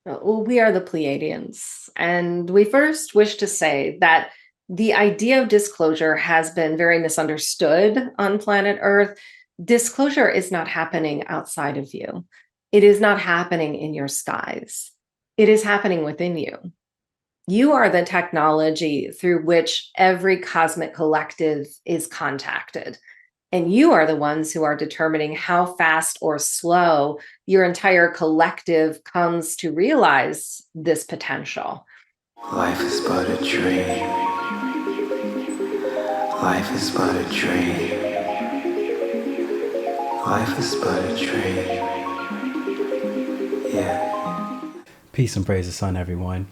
Well, we are the Pleiadians, and we first wish to say that the idea of disclosure has been very misunderstood on planet Earth. Disclosure is not happening outside of you, it is not happening in your skies, it is happening within you. You are the technology through which every cosmic collective is contacted. And you are the ones who are determining how fast or slow your entire collective comes to realize this potential. Life is but a dream. Life is but a dream. Life is but a dream. Yeah. Peace and praise the sun, everyone.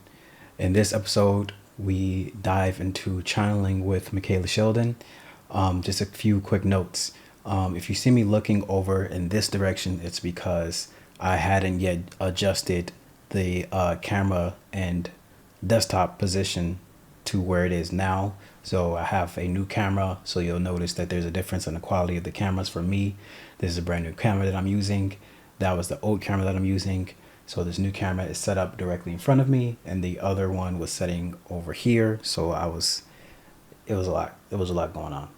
In this episode, we dive into channeling with Micheila Sheldan. Just a few quick notes. If you see me looking over in this direction, it's because I hadn't yet adjusted the camera and desktop position to where it is now. So I have a new camera, so you'll notice that there's a difference in the quality of the cameras for me. This is a brand new camera that I'm using. That was the old camera that I'm using. So this new camera is set up directly in front of me, and the other one was setting over here. So it was a lot. It was a lot going on.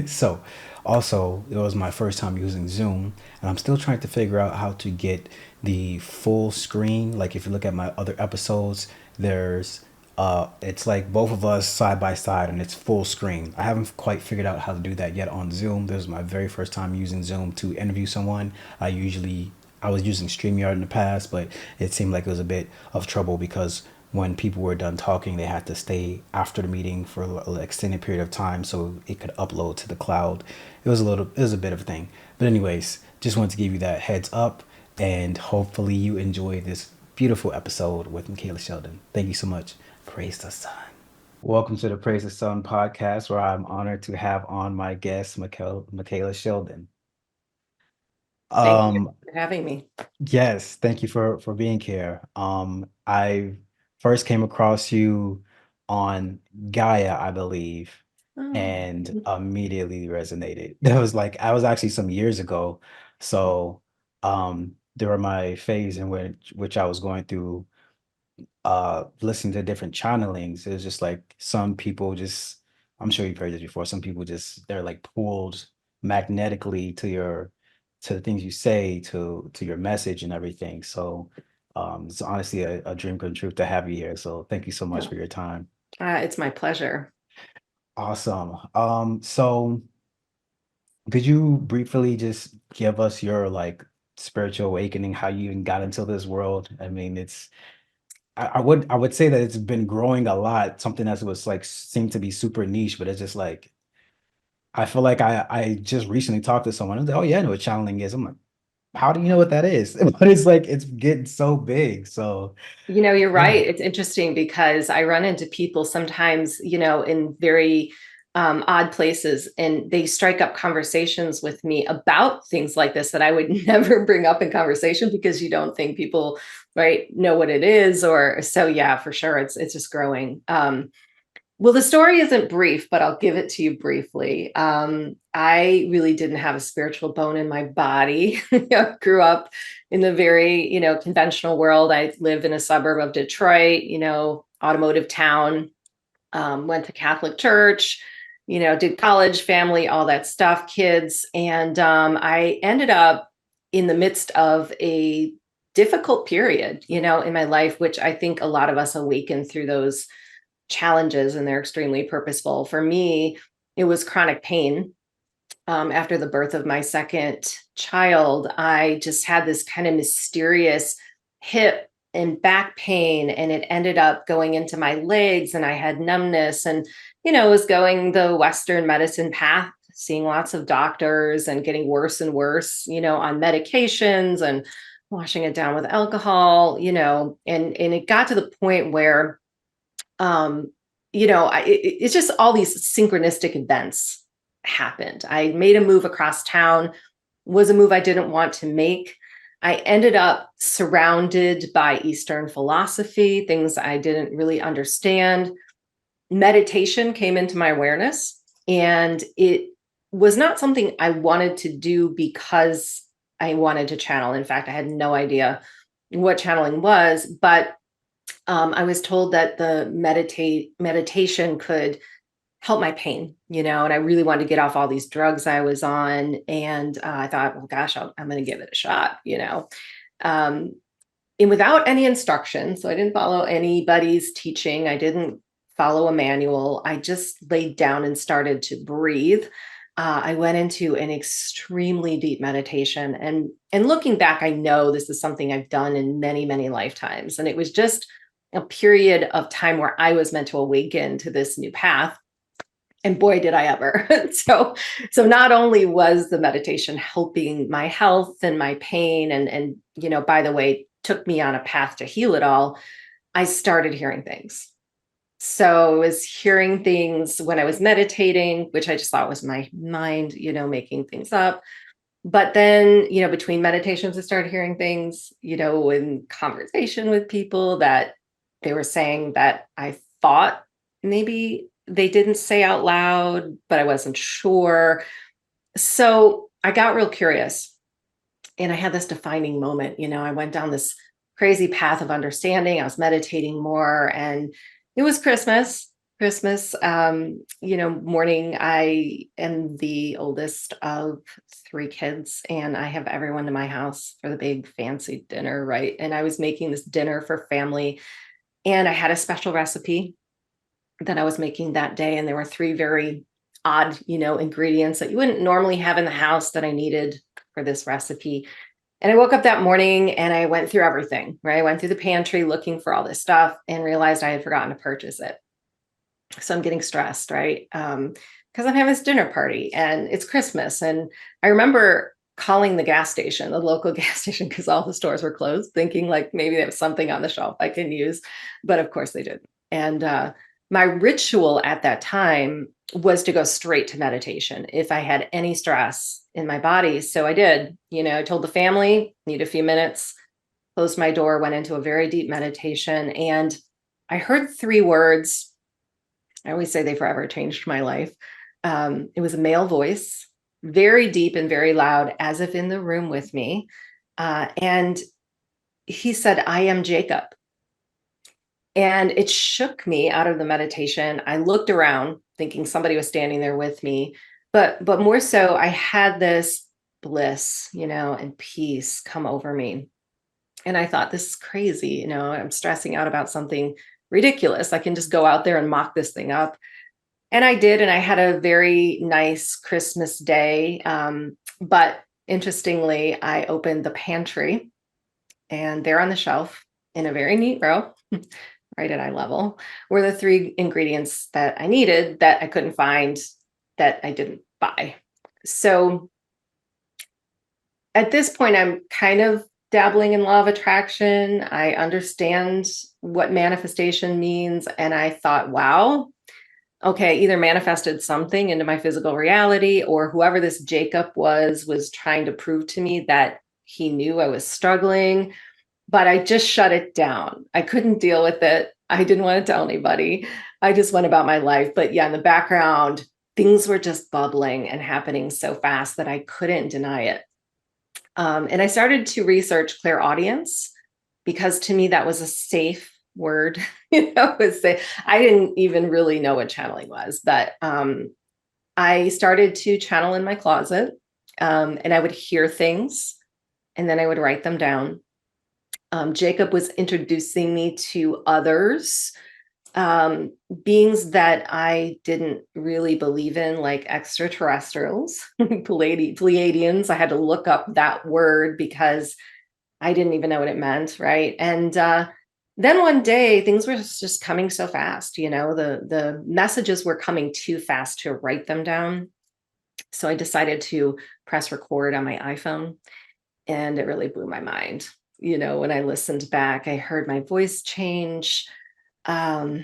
So also, it was my first time using Zoom, and I'm still trying to figure out how to get the full screen. Like if you look at my other episodes, there's it's like both of us side by side and it's full screen. I haven't quite figured out how to do that yet on Zoom. This is my very first time using Zoom to interview someone. I was using StreamYard in the past, but it seemed like it was a bit of trouble because when people were done talking, they had to stay after the meeting for an extended period of time so it could upload to the cloud. It was a bit of a thing. But anyways, just wanted to give you that heads up, and hopefully you enjoy this beautiful episode with Micheila Sheldan. Thank you so much. Praise the sun. Welcome to the Praise the Sun podcast, where I'm honored to have on my guest, Micheila Sheldan. Thank you Um, for having me. Yes, thank you for being here. I first came across you on Gaia, I believe, Oh, and immediately resonated. That was like I was actually some years ago. So there were my phase in which I was going through listening to different channelings. It was just like some people just I'm sure you've heard this before. Some people just they're like pulled magnetically to the things you say, to your message and everything. So it's honestly a dream come true to have you here. So thank you so much for no. your time. It's my pleasure. Awesome. So could you briefly just give us your like spiritual awakening, how you even got into this world? I mean, I would say that it's been growing a lot, something that was like seemed to be super niche, but it's just like I feel like I just recently talked to someone and they're like, oh yeah, I know what channeling is. I'm like, how do you know what that is? But it's like it's getting so big. So You're yeah. right. It's interesting because I run into people sometimes, in very odd places, and they strike up conversations with me about things like this that I would never bring up in conversation because you don't think people, right, know what it is. Or so, yeah, for sure. It's just growing. Well, the story isn't brief, but I'll give it to you briefly. I really didn't have a spiritual bone in my body. I grew up in the very, conventional world. I lived in a suburb of Detroit, automotive town, went to Catholic church, did college, family, all that stuff, kids. And I ended up in the midst of a difficult period, in my life, which I think a lot of us awaken through those challenges, and they're extremely purposeful. For me, it was chronic pain. After the birth of my second child, I just had this kind of mysterious hip and back pain, and it ended up going into my legs, and I had numbness, and was going the Western medicine path, seeing lots of doctors and getting worse and worse, on medications and washing it down with alcohol, and it got to the point where um it's just all these synchronistic events happened. I made a move across town, was a move I didn't want to make. I ended up surrounded by Eastern philosophy, things I didn't really understand. Meditation came into my awareness, and it was not something I wanted to do because I wanted to channel. In fact, I had no idea what channeling was, but I was told that the meditation could help my pain, and I really wanted to get off all these drugs I was on. And I thought, well, gosh, I'm going to give it a shot. Um, and without any instruction. So I didn't follow anybody's teaching. I didn't follow a manual. I just laid down and started to breathe. I went into an extremely deep meditation, and looking back, I know this is something I've done in many, many lifetimes. And it was just a period of time where I was meant to awaken to this new path. And boy, did I ever. So not only was the meditation helping my health and my pain, and by the way, took me on a path to heal it all, I started hearing things. So I was hearing things when I was meditating, which I just thought was my mind, making things up. But then, between meditations, I started hearing things, in conversation with people that they were saying that I thought maybe they didn't say out loud, but I wasn't sure. So I got real curious, and I had this defining moment. I went down this crazy path of understanding. I was meditating more, and it was Christmas morning. I am the oldest of three kids, and I have everyone to my house for the big fancy dinner, right? And I was making this dinner for family, and I had a special recipe that I was making that day. And there were three very odd, ingredients that you wouldn't normally have in the house that I needed for this recipe. And I woke up that morning and I went through everything, right? I went through the pantry looking for all this stuff and realized I had forgotten to purchase it. So I'm getting stressed, right? Because I'm having this dinner party and it's Christmas. And I remember calling the gas station, the local gas station, because all the stores were closed, thinking like maybe there was something on the shelf I can use. But of course they didn't. And my ritual at that time was to go straight to meditation if I had any stress in my body. So I did, I told the family, need a few minutes, closed my door, went into a very deep meditation. And I heard three words. I always say they forever changed my life. It was a male voice, very deep and very loud, as if in the room with me. And he said, "I am Jacob." And it shook me out of the meditation. I looked around thinking somebody was standing there with me, but more so I had this bliss, and peace come over me. And I thought, this is crazy, I'm stressing out about something ridiculous. I can just go out there and mock this thing up. And I did, and I had a very nice Christmas day. But interestingly, I opened the pantry, and there on the shelf in a very neat row, right at eye level, were the three ingredients that I needed that I couldn't find, that I didn't buy. So at this point, I'm kind of dabbling in law of attraction. I understand what manifestation means. And I thought, wow, okay, either manifested something into my physical reality, or whoever this Jacob was trying to prove to me that he knew I was struggling. But I just shut it down. I couldn't deal with it. I didn't want to tell anybody. I just went about my life. But yeah, in the background, things were just bubbling and happening so fast that I couldn't deny it. And I started to research clairaudience, because to me that was a safe word. I didn't even really know what channeling was, but I started to channel in my closet, and I would hear things, and then I would write them down. Jacob was introducing me to others, beings that I didn't really believe in, like extraterrestrials, Pleiadians. I had to look up that word because I didn't even know what it meant, right? And then one day, things were just coming so fast. The messages were coming too fast to write them down. So I decided to press record on my iPhone, and it really blew my mind. When I listened back, I heard my voice change. I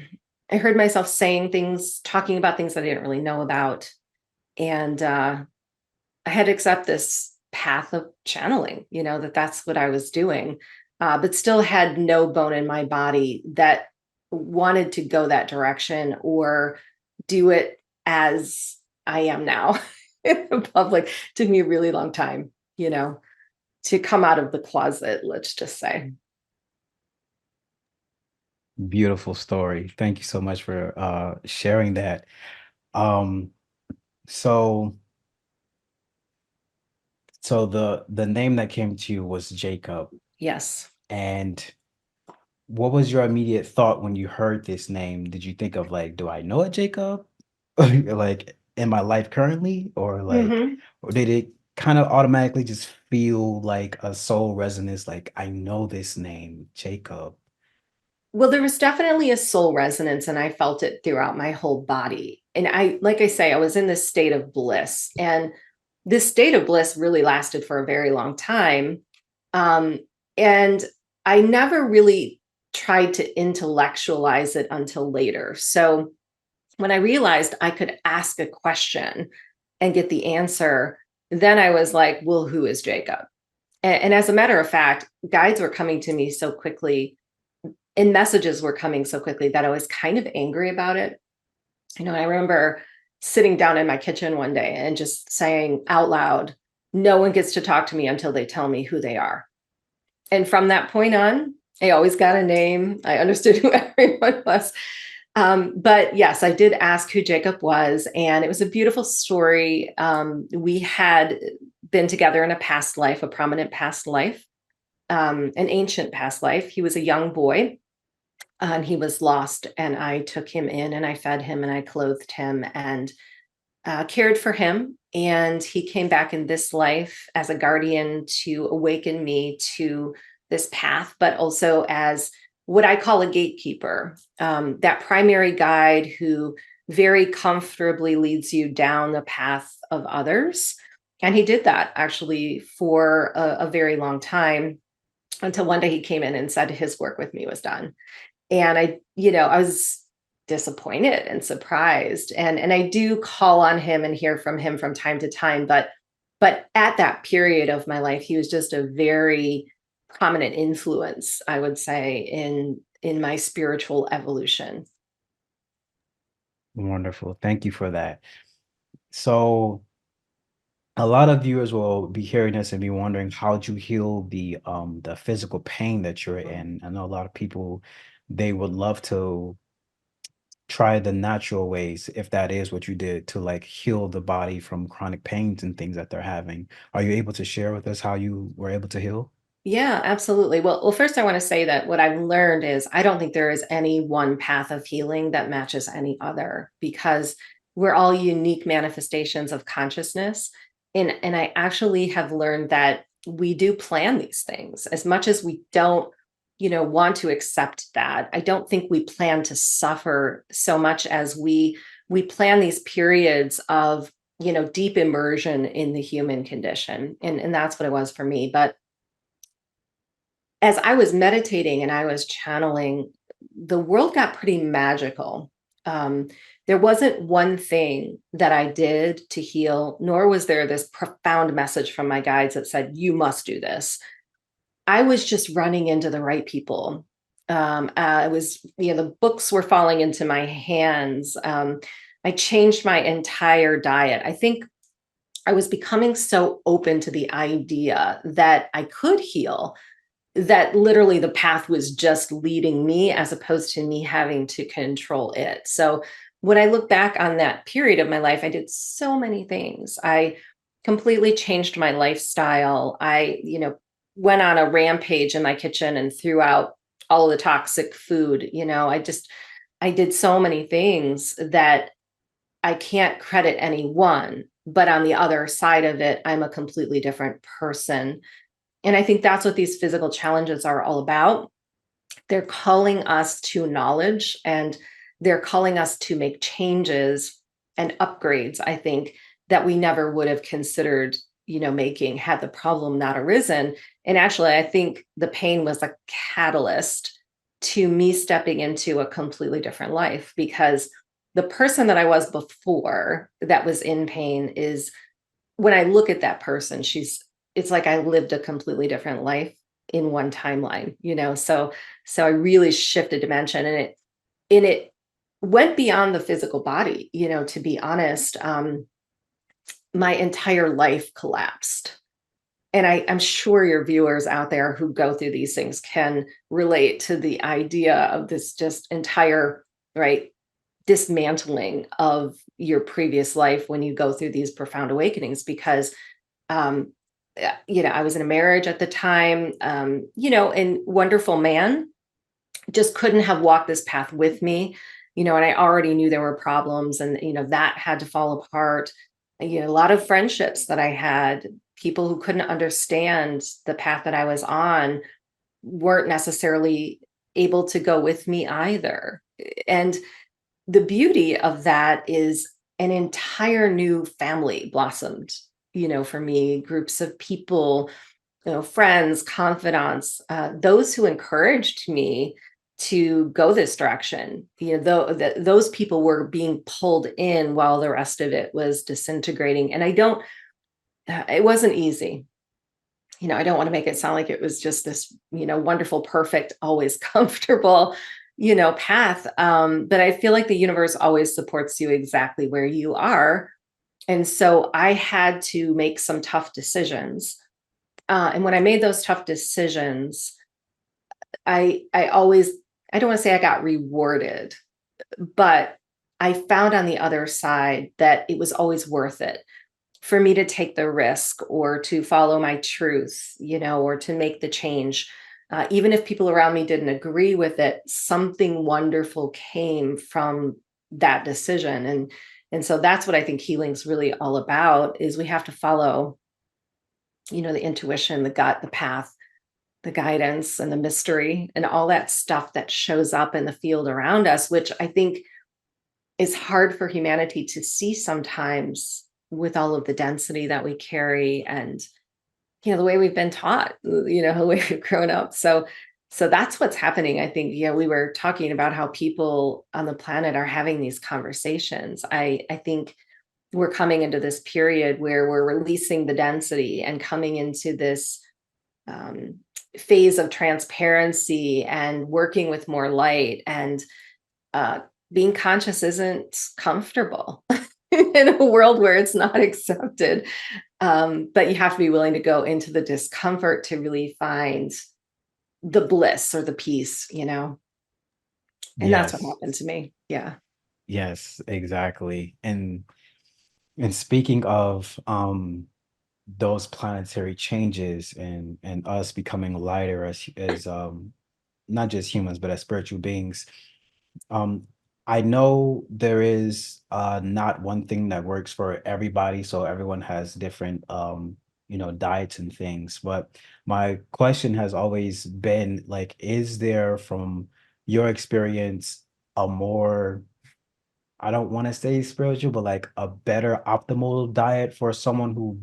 heard myself saying things, talking about things that I didn't really know about. And I had to accept this path of channeling, that's what I was doing, but still had no bone in my body that wanted to go that direction or do it as I am now in the public. It took me a really long time, to come out of the closet, let's just say. Beautiful story. Thank you so much for sharing that. Um, so so the name that came to you was Jacob. Yes. And what was your immediate thought when you heard this name? Did you think of like, do I know a Jacob? Like in my life currently? Hmm. Or did it kind of automatically just feel like a soul resonance, like I know this name, Jacob? Well, there was definitely a soul resonance, and I felt it throughout my whole body. And like I say, I was in this state of bliss. And this state of bliss really lasted for a very long time. Um, and I never really tried to intellectualize it until later. So when I realized I could ask a question and get the answer, then I was like, well, who is Jacob? And as a matter of fact, guides were coming to me so quickly and messages were coming so quickly that I was kind of angry about it. I remember sitting down in my kitchen one day and just saying out loud, no one gets to talk to me until they tell me who they are. And from that point on, I always got a name. I understood who everyone was. But yes, I did ask who Jacob was, and it was a beautiful story. We had been together in a past life, a prominent past life, an ancient past life. He was a young boy, and he was lost, and I took him in and I fed him and I clothed him and cared for him. And he came back in this life as a guardian to awaken me to this path, but also as what I call a gatekeeper, that primary guide who very comfortably leads you down the path of others. And he did that actually for a very long time until one day he came in and said his work with me was done. And I was disappointed and surprised. And I do call on him and hear from him from time to time, but at that period of my life, he was just a very prominent influence, I would say, in my spiritual evolution. Wonderful. Thank you for that. So a lot of viewers will be hearing this and be wondering how do you heal the physical pain that you're in. I know a lot of people, they would love to try the natural ways, if that is what you did, to like heal the body from chronic pains and things that they're having. Are you able to share with us how you were able to heal? Yeah, absolutely. Well, first I want to say that what I've learned is I don't think there is any one path of healing that matches any other because we're all unique manifestations of consciousness. And I actually have learned that we do plan these things as much as we don't, want to accept that. I don't think we plan to suffer so much as we plan these periods of, deep immersion in the human condition. And that's what it was for me. But as I was meditating and I was channeling, the world got pretty magical. Um, there wasn't one thing that I did to heal, nor was there this profound message from my guides that said, you must do this. I was just running into the right people. I was, the books were falling into my hands. I changed my entire diet. I think I was becoming so open to the idea that I could heal that literally the path was just leading me as opposed to me having to control it. So when I look back on that period of my life, I did so many things. I completely changed my lifestyle. I, went on a rampage in my kitchen and threw out all the toxic food. I did so many things that I can't credit anyone. But on the other side of it, I'm a completely different person. And I think that's what these physical challenges are all about. They're calling us to knowledge and they're calling us to make changes and upgrades, I think, that we never would have considered, making had the problem not arisen. And actually, I think the pain was a catalyst to me stepping into a completely different life because the person that I was before that was in pain is when I look at that person, it's like I lived a completely different life in one timeline, so I really shifted dimension and it went beyond the physical body, to be honest. My entire life collapsed. and I'm sure your viewers out there who go through these things can relate to the idea of this just entire, right, dismantling of your previous life when you go through these profound awakenings. Because um I was in a marriage at the time, and wonderful man, just couldn't have walked this path with me, and I already knew there were problems, and that had to fall apart. A lot of friendships that I had, people who couldn't understand the path that I was on, weren't necessarily able to go with me either. And the beauty of that is an entire new family blossomed, for me, groups of people, friends, confidants, those who encouraged me to go this direction. Those people were being pulled in while the rest of it was disintegrating. And it wasn't easy. I don't want to make it sound like it was just this, wonderful, perfect, always comfortable, path. But I feel like the universe always supports you exactly where you are. And so I had to make some tough decisions. And when I made those tough decisions, I always, I don't want to say I got rewarded, but I found on the other side that it was always worth it for me to take the risk or to follow my truth, or to make the change. Even if people around me didn't agree with it, something wonderful came from that decision. And so that's what I think healing's really all about, is we have to follow, the intuition, the gut, the path, the guidance, and the mystery, and all that stuff that shows up in the field around us, which I think is hard for humanity to see sometimes, with all of the density that we carry, and the way we've been taught, the way we've grown up. So that's what's happening. I think, we were talking about how people on the planet are having these conversations. I think we're coming into this period where we're releasing the density and coming into this um, phase of transparency and working with more light. And uh, being conscious isn't comfortable in a world where it's not accepted. But you have to be willing to go into the discomfort to really find the bliss or the peace. And that's what Yes. happened to me. Yeah. Yes, exactly. And speaking of those planetary changes and us becoming lighter as not just humans but as spiritual beings, um I know there is not one thing that works for everybody, so everyone has different diets and things. But my question has always been like, is there, from your experience, a more, I don't want to say spiritual, but like a better optimal diet for someone who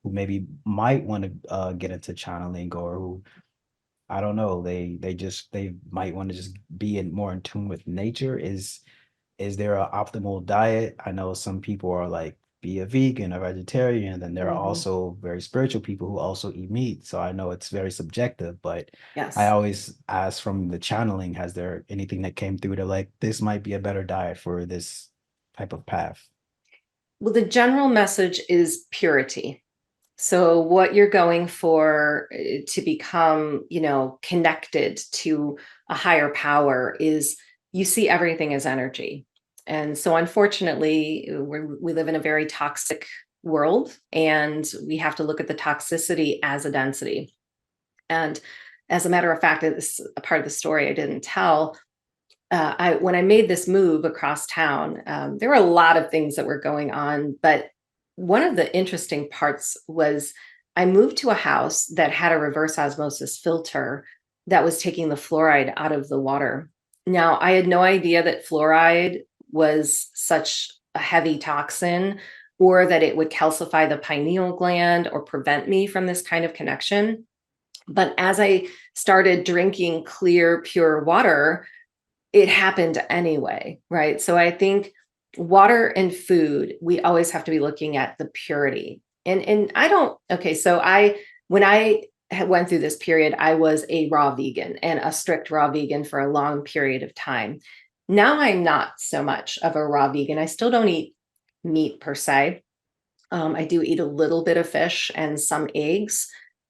maybe might want to get into channeling, or who, I don't know, they might want to just be more in tune with nature. Is there an optimal diet? I know some people are like, be a vegan, a vegetarian, then there are Mhm. also very spiritual people who also eat meat. So I know it's very subjective, but I Yes. always ask, from the channeling, has there anything that came through to like, this might be a better diet for this type of path? Well, the general message is purity. So what you're going for, to become, connected to a higher power, is you see everything as energy. And so unfortunately, we live in a very toxic world, and we have to look at the toxicity as a density. And as a matter of fact, it's a part of the story I didn't tell. When I made this move across town, there were a lot of things that were going on, but one of the interesting parts was I moved to a house that had a reverse osmosis filter that was taking the fluoride out of the water. Now, I had no idea that fluoride was such a heavy toxin, or that it would calcify the pineal gland or prevent me from this kind of connection. But as I started drinking clear, pure water, it happened anyway, right? So I think water and food, we always have to be looking at the purity. And I don't, okay, so when I went through this period, I was a raw vegan, and a strict raw vegan for a long period of time. Now I'm not so much of a raw vegan. I still don't eat meat per se, I do eat a little bit of fish and some eggs,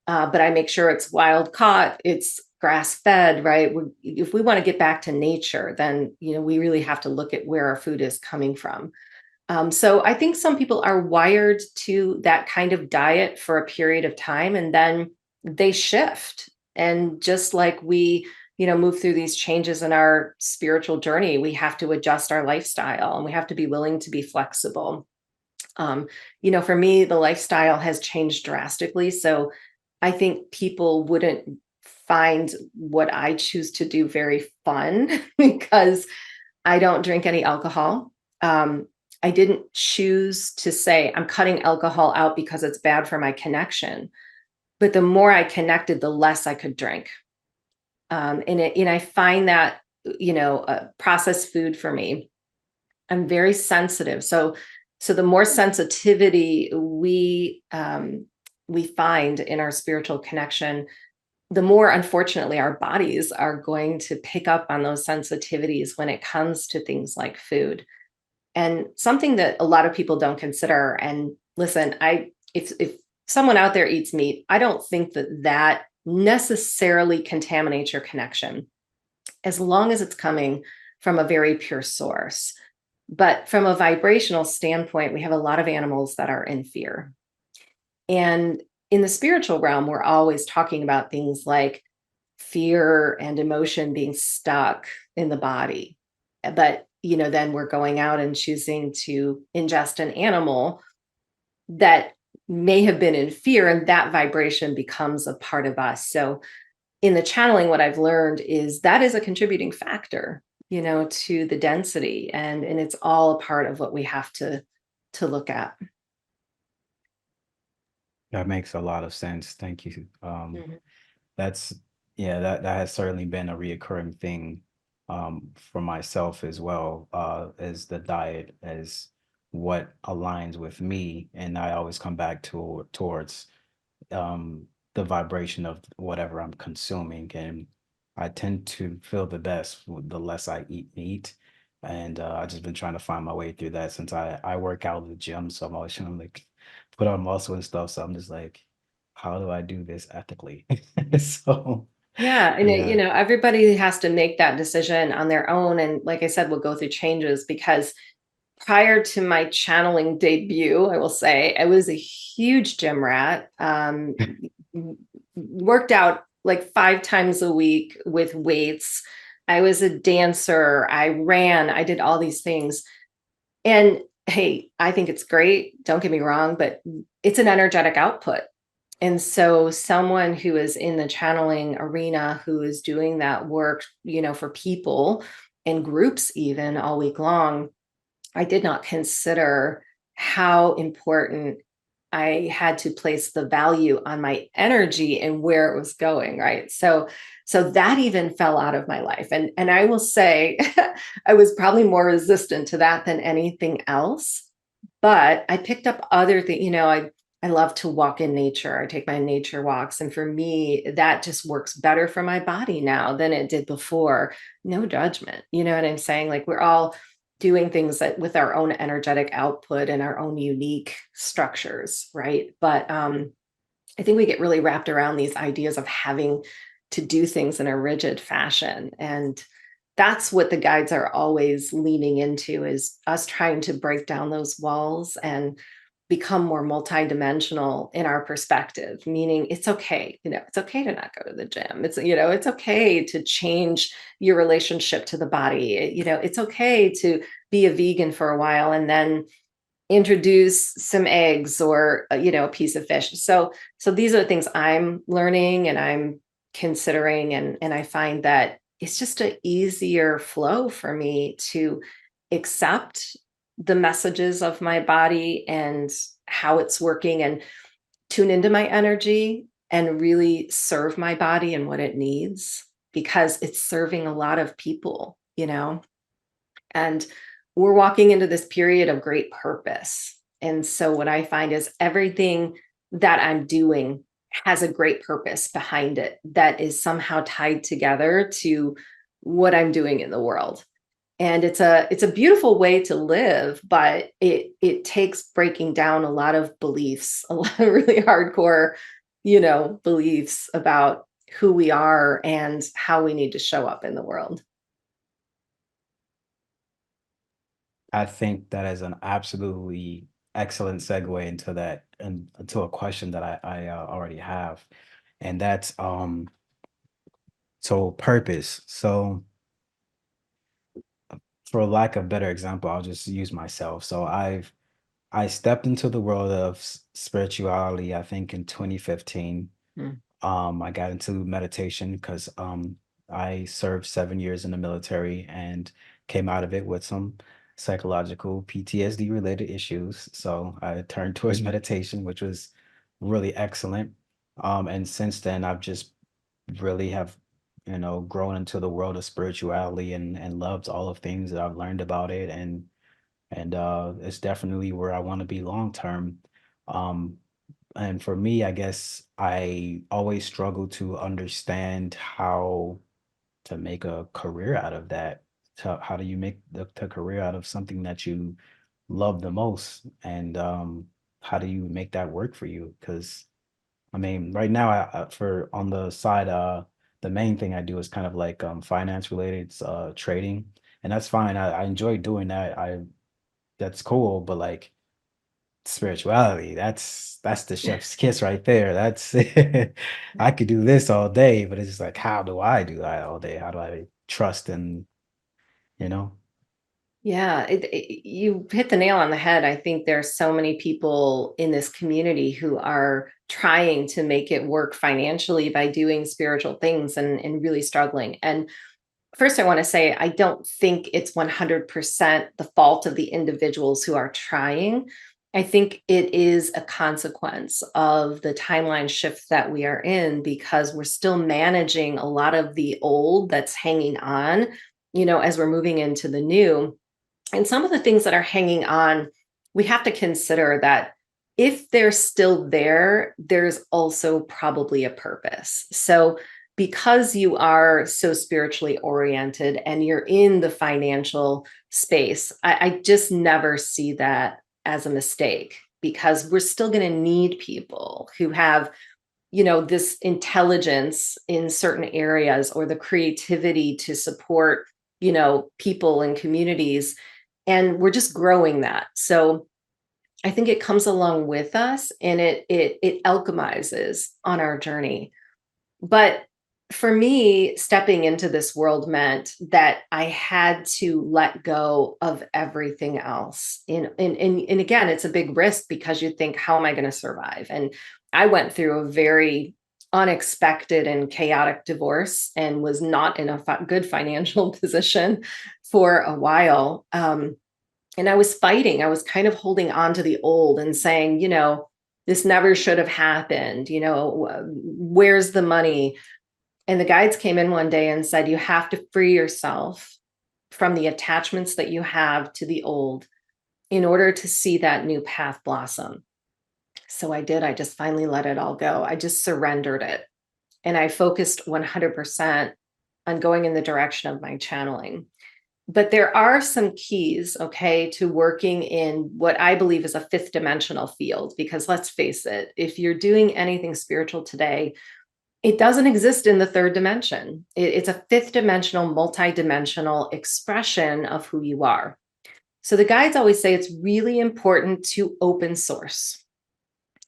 but I make sure it's wild caught, it's grass fed, right? If we want to get back to nature, then we really have to look at where our food is coming from. So I think some people are wired to that kind of diet for a period of time, and then they shift. And just like we, move through these changes in our spiritual journey, we have to adjust our lifestyle and we have to be willing to be flexible. Um, for me, the lifestyle has changed drastically. So I think people wouldn't find what I choose to do very fun because I don't drink any alcohol. I didn't choose to say I'm cutting alcohol out because it's bad for my connection. But the more I connected, the less I could drink. And I find that, processed food for me, I'm very sensitive. So the more sensitivity we find in our spiritual connection, the more, unfortunately, our bodies are going to pick up on those sensitivities when it comes to things like food. And something that a lot of people don't consider, and listen, if someone out there eats meat, I don't think that necessarily contaminates your connection, as long as it's coming from a very pure source. But from a vibrational standpoint, we have a lot of animals that are in fear. And in the spiritual realm, we're always talking about things like fear and emotion being stuck in the body. But, then we're going out and choosing to ingest an animal that may have been in fear, and that vibration becomes a part of us. So in the channeling, what I've learned is that is a contributing factor, to the density, and it's all a part of what we have to look at. That makes a lot of sense. Thank you. Mhm. That's yeah, that has certainly been a reoccurring thing for myself as well, as the diet, as what aligns with me. And I always come back towards the vibration of whatever I'm consuming. And I tend to feel the best the less I eat meat. And I've just been trying to find my way through that since I work out at the gym. So I'm always trying to like put on muscle and stuff. So I'm just like, how do I do this ethically? So Yeah, and yeah. everybody has to make that decision on their own. And like I said, we'll go through changes because prior to my channeling debut, I will say I was a huge gym rat. Worked out like 5 times a week with weights. I was a dancer. I ran. I did all these things. And hey, I think it's great. Don't get me wrong, but it's an energetic output. And so someone who is in the channeling arena, who is doing that work, for people and groups even all week long, I did not consider how important I had to place the value on my energy and where it was going, right? So that even fell out of my life. And I will say I was probably more resistant to that than anything else. But I picked up other things, I love to walk in nature. I take my nature walks. And for me, that just works better for my body now than it did before. No judgment. You know what I'm saying? Like we're all doing things that with our own energetic output and our own unique structures, right? But I think we get really wrapped around these ideas of having to do things in a rigid fashion. And that's what the guides are always leaning into, is us trying to break down those walls and become more multidimensional in our perspective, meaning it's okay, it's okay to not go to the gym. It's okay to change your relationship to the body. It's okay to be a vegan for a while and then introduce some eggs or a piece of fish. So these are the things I'm learning and I'm considering, and I find that it's just an easier flow for me to accept the messages of my body and how it's working, and tune into my energy and really serve my body and what it needs, because it's serving a lot of people. And we're walking into this period of great purpose. And so what I find is everything that I'm doing has a great purpose behind it that is somehow tied together to what I'm doing in the world. And it's a beautiful way to live, but it takes breaking down a lot of beliefs, a lot of really hardcore, beliefs about who we are and how we need to show up in the world. I think that is an absolutely excellent segue into that and into a question that I already have, and that's so purpose. So for lack of better example, I'll just use myself. So I stepped into the world of spirituality, I think in 2015. Mm. I got into meditation because I served 7 years in the military and came out of it with some psychological PTSD related issues. So I turned towards meditation, which was really excellent. And since then, I've just really have, grown into the world of spirituality and loved all of things that I've learned about it. And it's definitely where I want to be long term. Um, and for me, I guess I always struggle to understand how to make a career out of that. So how do you make the career out of something that you love the most? And how do you make that work for you? Because I mean, right now, for on the side, the main thing I do is kind of like finance related, trading, and that's fine. I enjoy doing that. That's cool, but like spirituality, that's the chef's kiss right there. That's I could do this all day, but it's just like, how do I do that all day? How do I trust and you know? Yeah, you hit the nail on the head. I think there's so many people in this community who are trying to make it work financially by doing spiritual things and really struggling. And first, I want to say I don't think it's 100% the fault of the individuals who are trying. I think it is a consequence of the timeline shift that we are in because we're still managing a lot of the old that's hanging on, as we're moving into the new. And some of the things that are hanging on, we have to consider that if they're still there, there's also probably a purpose. So, because you are so spiritually oriented and you're in the financial space, I just never see that as a mistake because we're still going to need people who have, this intelligence in certain areas or the creativity to support, people and communities, and we're just growing that. So I think it comes along with us and it alchemizes on our journey. But for me, stepping into this world meant that I had to let go of everything else. And again, it's a big risk because you think, how am I going to survive? And I went through a very unexpected and chaotic divorce and was not in a good financial position for a while. And I was fighting. I was kind of holding on to the old and saying, this never should have happened. Where's the money? And the guides came in one day and said, you have to free yourself from the attachments that you have to the old in order to see that new path blossom. So I did. I just finally let it all go. I just surrendered it. And I focused 100% on going in the direction of my channeling. But there are some keys, okay, to working in what I believe is a fifth dimensional field. Because let's face it, if you're doing anything spiritual today, it doesn't exist in the third dimension. It's a fifth dimensional, multi-dimensional expression of who you are. So the guides always say it's really important to open source.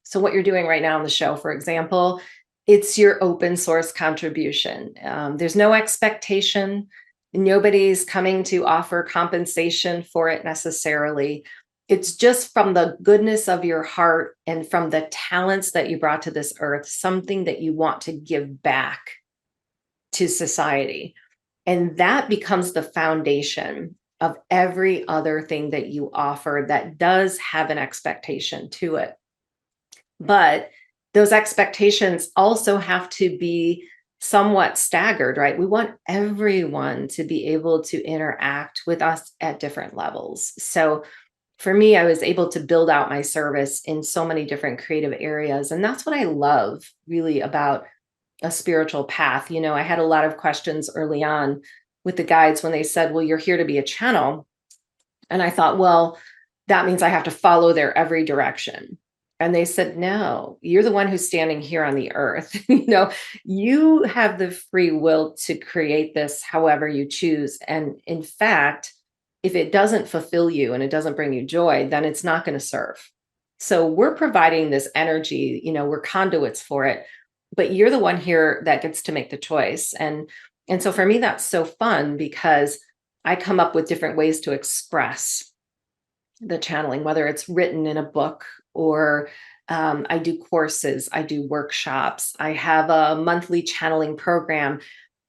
So what you're doing right now on the show, for example, it's your open source contribution. There's no expectation. Nobody's coming to offer compensation for it necessarily. It's just from the goodness of your heart and from the talents that you brought to this earth, something that you want to give back to society. And that becomes the foundation of every other thing that you offer that does have an expectation to it. But those expectations also have to be somewhat staggered, right? We want everyone to be able to interact with us at different levels. So for me, I was able to build out my service in so many different creative areas. And that's what I love really about a spiritual path. I had a lot of questions early on. with the guides when they said, well, you're here to be a channel. And I thought, well, that means I have to follow their every direction. And they said, no, you're the one who's standing here on the earth. You have the free will to create this however you choose. And in fact, if it doesn't fulfill you and it doesn't bring you joy, then it's not going to serve. So we're providing this energy, we're conduits for it, but you're the one here that gets to make the choice. And so for me, that's so fun because I come up with different ways to express the channeling, whether it's written in a book or I do courses, I do workshops, I have a monthly channeling program,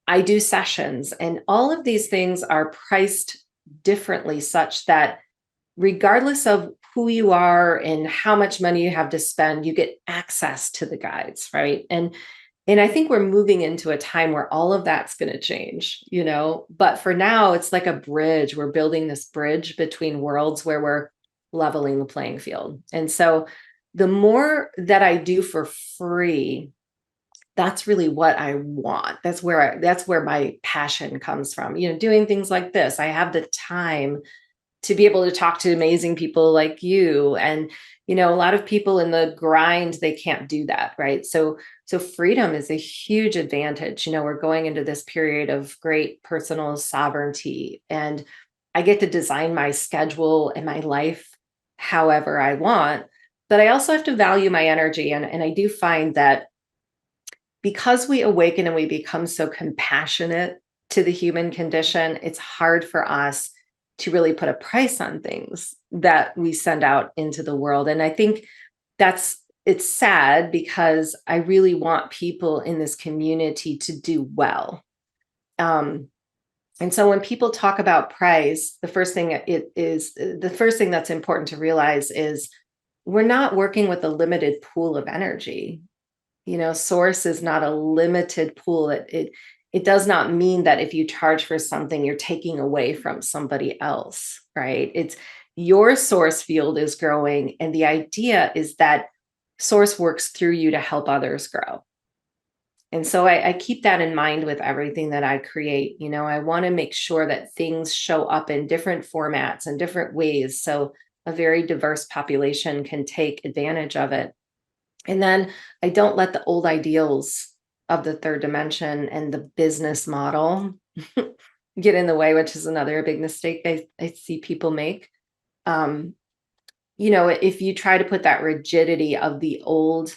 I do sessions, and all of these things are priced differently such that regardless of who you are and how much money you have to spend, you get access to the guides, right? And I think we're moving into a time where all of that's going to change, but for now, it's like a bridge. We're building this bridge between worlds where we're leveling the playing field. And so the more that I do for free, that's really what I want. That's where my passion comes from, doing things like this. I have the time to be able to talk to amazing people like you. And, a lot of people in the grind, they can't do that. Right. So freedom is a huge advantage. We're going into this period of great personal sovereignty, and I get to design my schedule and my life however I want. But I also have to value my energy. And I do find that because we awaken and we become so compassionate to the human condition, it's hard for us to really put a price on things that we send out into the world. And I think it's sad because I really want people in this community to do well. And so when people talk about price, the first thing that's important to realize is we're not working with a limited pool of energy. Source is not a limited pool. It does not mean that if you charge for something, you're taking away from somebody else, right? It's your source field is growing. And the idea is that source works through you to help others grow. And so I keep that in mind with everything that I create. I want to make sure that things show up in different formats and different ways, so a very diverse population can take advantage of it. And then I don't let the old ideals of the third dimension and the business model get in the way, which is another big mistake I see people make. If you try to put that rigidity of the old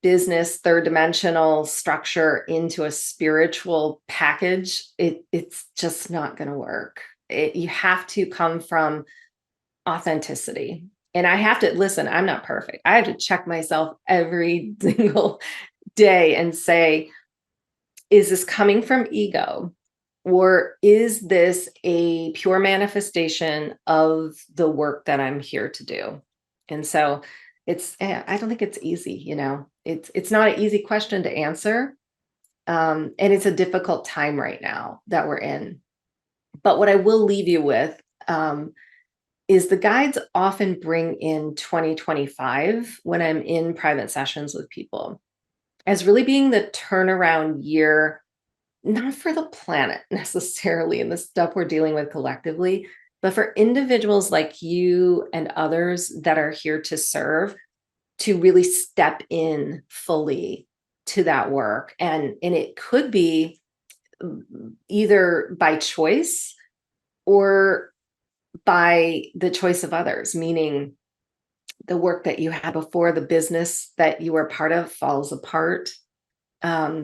business third dimensional structure into a spiritual package, it's just not going to work. You have to come from authenticity. And I have to listen, I'm not perfect. I have to check myself every single day and say, is this coming from ego? Or is this a pure manifestation of the work that I'm here to do? And so I don't think it's easy, it's not an easy question to answer. And it's a difficult time right now that we're in. But what I will leave you with, is the guides often bring in 2025 when I'm in private sessions with people as really being the turnaround year, not for the planet necessarily and the stuff we're dealing with collectively, but for individuals like you and others that are here to serve, to really step in fully to that work. And it could be either by choice or by the choice of others, meaning the work that you had before, the business that you were part of falls apart.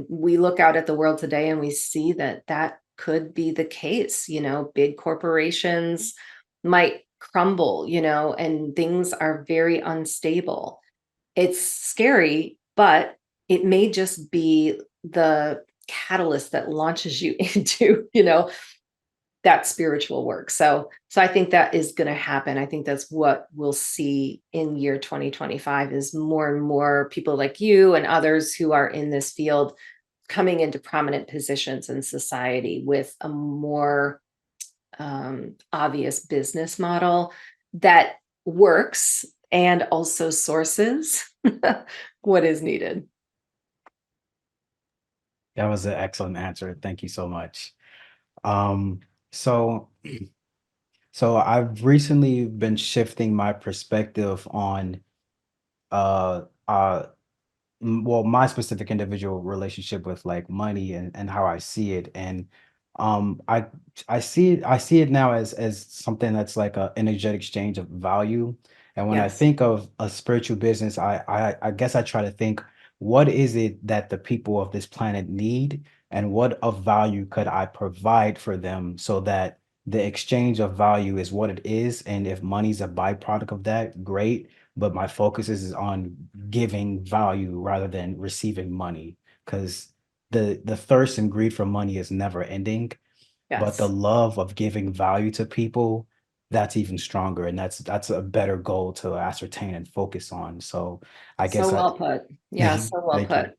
We look out at the world today and we see that could be the case. Big corporations might crumble, and things are very unstable. It's scary, but it may just be the catalyst that launches you into, that spiritual work. So I think that is going to happen. I think that's what we'll see in year 2025 is more and more people like you and others who are in this field coming into prominent positions in society with a more obvious business model that works and also sources what is needed. That was an excellent answer. Thank you so much. Um, so so I've recently been shifting my perspective on uh uh well, my specific individual relationship with like money and how I see it. And um I I see it now as something that's like a energetic exchange of value. And when I Yes. think of a spiritual business, I guess I try to think, what is it that the people of this planet need, and what of value could I provide for them, so that the exchange of value is what it is. And if money's a byproduct of that, great, but my focus is on giving value rather than receiving money, because the thirst and greed for money is never ending, but the Yes. love of giving value to people, that's even stronger, and that's a better goal to ascertain and focus on. So I So guess I well put. Yeah, so well thank you. put.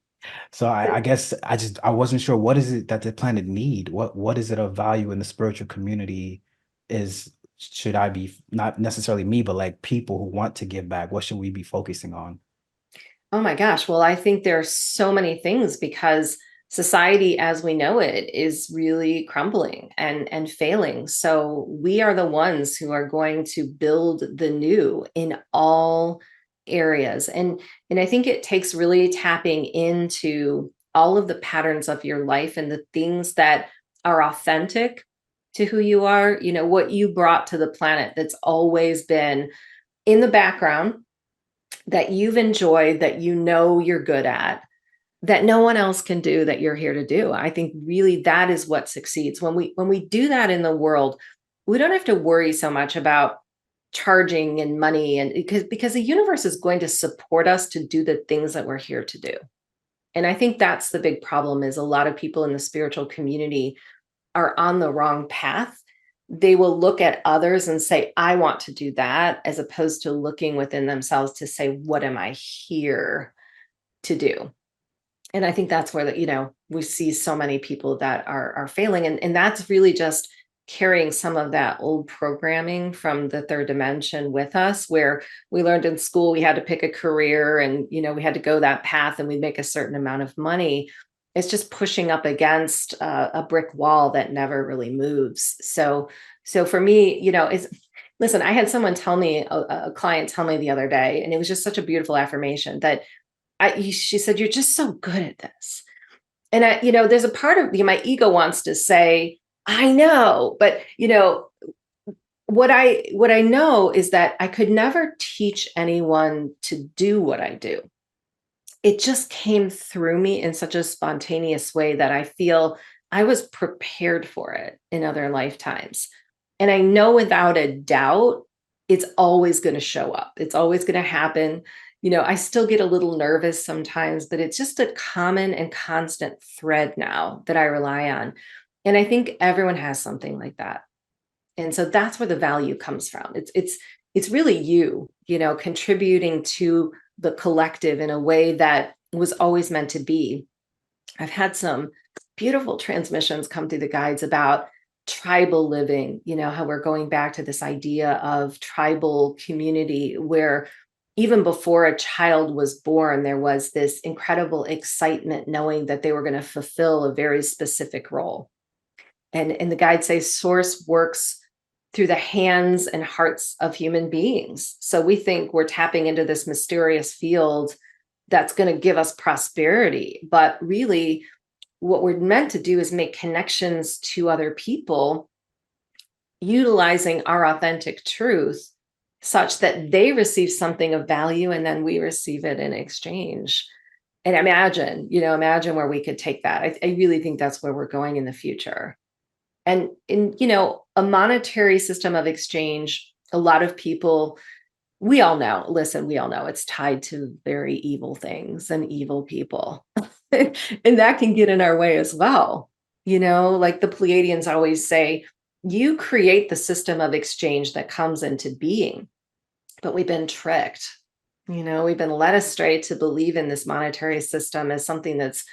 So I guess I wasn't sure, what is it that the planet need? What is it of value in the spiritual community? Is Should I be, not necessarily me, but like people who want to give back, what should we be focusing on? Oh my gosh. Well, I think there are so many things because society as we know it is really crumbling and failing. So we are the ones who are going to build the new in all areas. And I think it takes really tapping into all of the patterns of your life and the things that are authentic to who you are, what you brought to the planet that's always been in the background, that you've enjoyed, that you're good at, that no one else can do, that you're here to do. I think really that is what succeeds. When we do that in the world, we don't have to worry so much about charging and money, and because the universe is going to support us to do the things that we're here to do. And I think that's the big problem, is a lot of people in the spiritual community are on the wrong path. They will look at others and say, I want to do that, as opposed to looking within themselves to say, what am I here to do? And I think that's where we see so many people that are failing. And that's really just carrying some of that old programming from the third dimension with us, where we learned in school we had to pick a career, and we had to go that path and we'd make a certain amount of money. It's just pushing up against a brick wall that never really moves. So for me, it's listen, I had someone tell me, a client tell me the other day, and it was just such a beautiful affirmation that she said, "You're just so good at this." And there's a part of me, my ego wants to say, "I know," but what I know is that I could never teach anyone to do what I do. It just came through me in such a spontaneous way that I feel I was prepared for it in other lifetimes. And I know without a doubt, it's always going to show up. It's always going to happen. I still get a little nervous sometimes, but it's just a common and constant thread now that I rely on. And I think everyone has something like that. And so that's where the value comes from. It's really contributing to the collective in a way that was always meant to be. I've had some beautiful transmissions come through the guides about tribal living, how we're going back to this idea of tribal community, where even before a child was born, there was this incredible excitement knowing that they were going to fulfill a very specific role. And the guides say source works through the hands and hearts of human beings. So we think we're tapping into this mysterious field that's going to give us prosperity. But really, what we're meant to do is make connections to other people, utilizing our authentic truth such that they receive something of value and then we receive it in exchange. And imagine where we could take that. I really think that's where we're going in the future. And in, a monetary system of exchange, a lot of people, we all know, listen, we all know it's tied to very evil things and evil people. And that can get in our way as well. Like the Pleiadians always say, you create the system of exchange that comes into being, but we've been tricked. We've been led astray to believe in this monetary system as something that's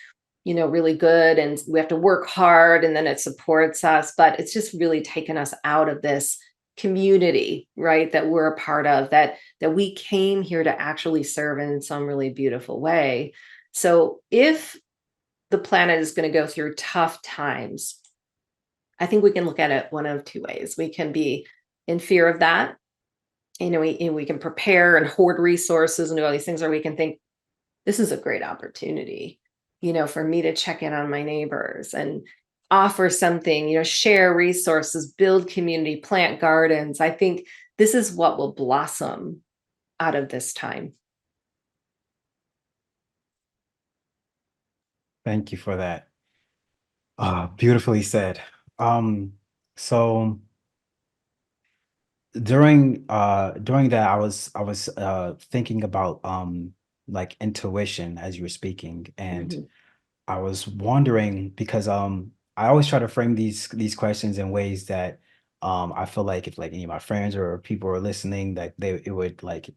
really good, and we have to work hard and then it supports us, but it's just really taken us out of this community, right, that we're a part of, that we came here to actually serve in some really beautiful way. So if the planet is going to go through tough times, I think we can look at it one of two ways. We can be in fear of that. We can prepare and hoard resources and do all these things, or we can think this is a great opportunity, for me to check in on my neighbors and offer something, share resources, build community, plant gardens. I think this is what will blossom out of this time. Thank you for that. Beautifully said. So during that, I was thinking about like intuition as you were speaking, and Mhm. I was wondering because I always try to frame these questions in ways that I feel like if like any of my friends or people are listening, that it would like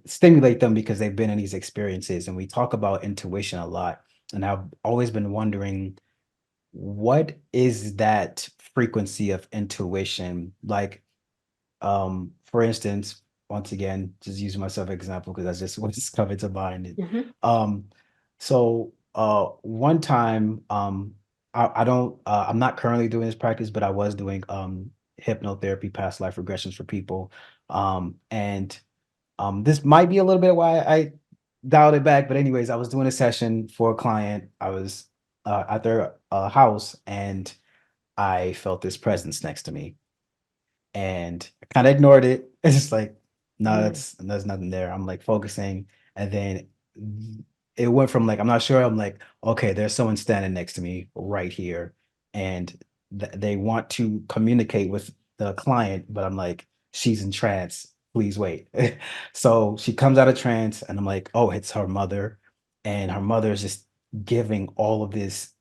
stimulate them because they've been in these experiences. And we talk about intuition a lot, and I've always been wondering, what is that frequency of intuition like? For instance, once again, just using myself as example because that's just what's coming to mind. Mhm. Um, one time, I don't, I'm not currently doing this practice, but I was doing hypnotherapy, past life regressions for people. And This might be a little bit why I dialed it back, but anyways, I was doing a session for a client. I was at their house, and I felt this presence next to me, and I kind of ignored it. It's just like, no, Mm. there's nothing there. I'm like focusing, and then it went from like I'm not sure. I'm like, okay, there's someone standing next to me right here, and they want to communicate with the client, but I'm like, she's in trance. Please wait. So she comes out of trance, and I'm like, oh, it's her mother, and her mother is just giving all of this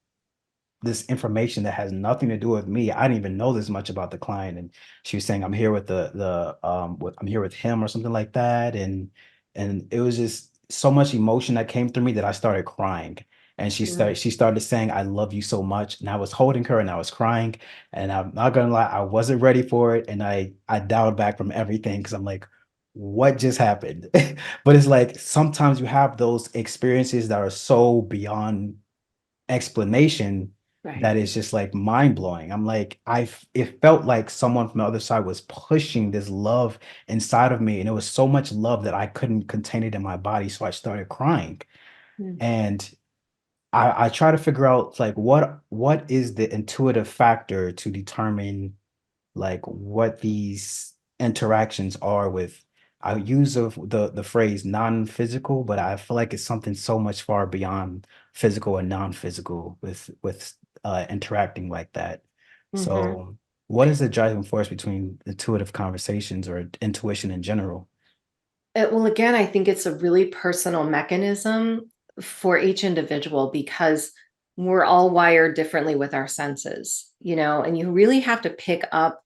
information that has nothing to do with me. I didn't even know this much about the client, and she was saying, "I'm here with I'm here with him," or something like that, and it was just so much emotion that came through me that I started crying. And Mm. she started saying, "I love you so much," and I was holding her and I was crying, and I'm not gonna lie, I wasn't ready for it, and I dialed back from everything because I'm like, what just happened? But it's like sometimes you have those experiences that are so beyond explanation Right. that is just like mind blowing. I'm like, it felt like someone from the other side was pushing this love inside of me. And it was so much love that I couldn't contain it in my body. So I started crying. Mm. And I try to figure out like what is the intuitive factor to determine like what these interactions are with. I use the phrase non-physical, but I feel like it's something so much far beyond physical and non-physical with interacting like that. Mhm. So what is the driving force between intuitive conversations or intuition in general? Well, again, I think it's a really personal mechanism for each individual because we're all wired differently with our senses, and you really have to pick up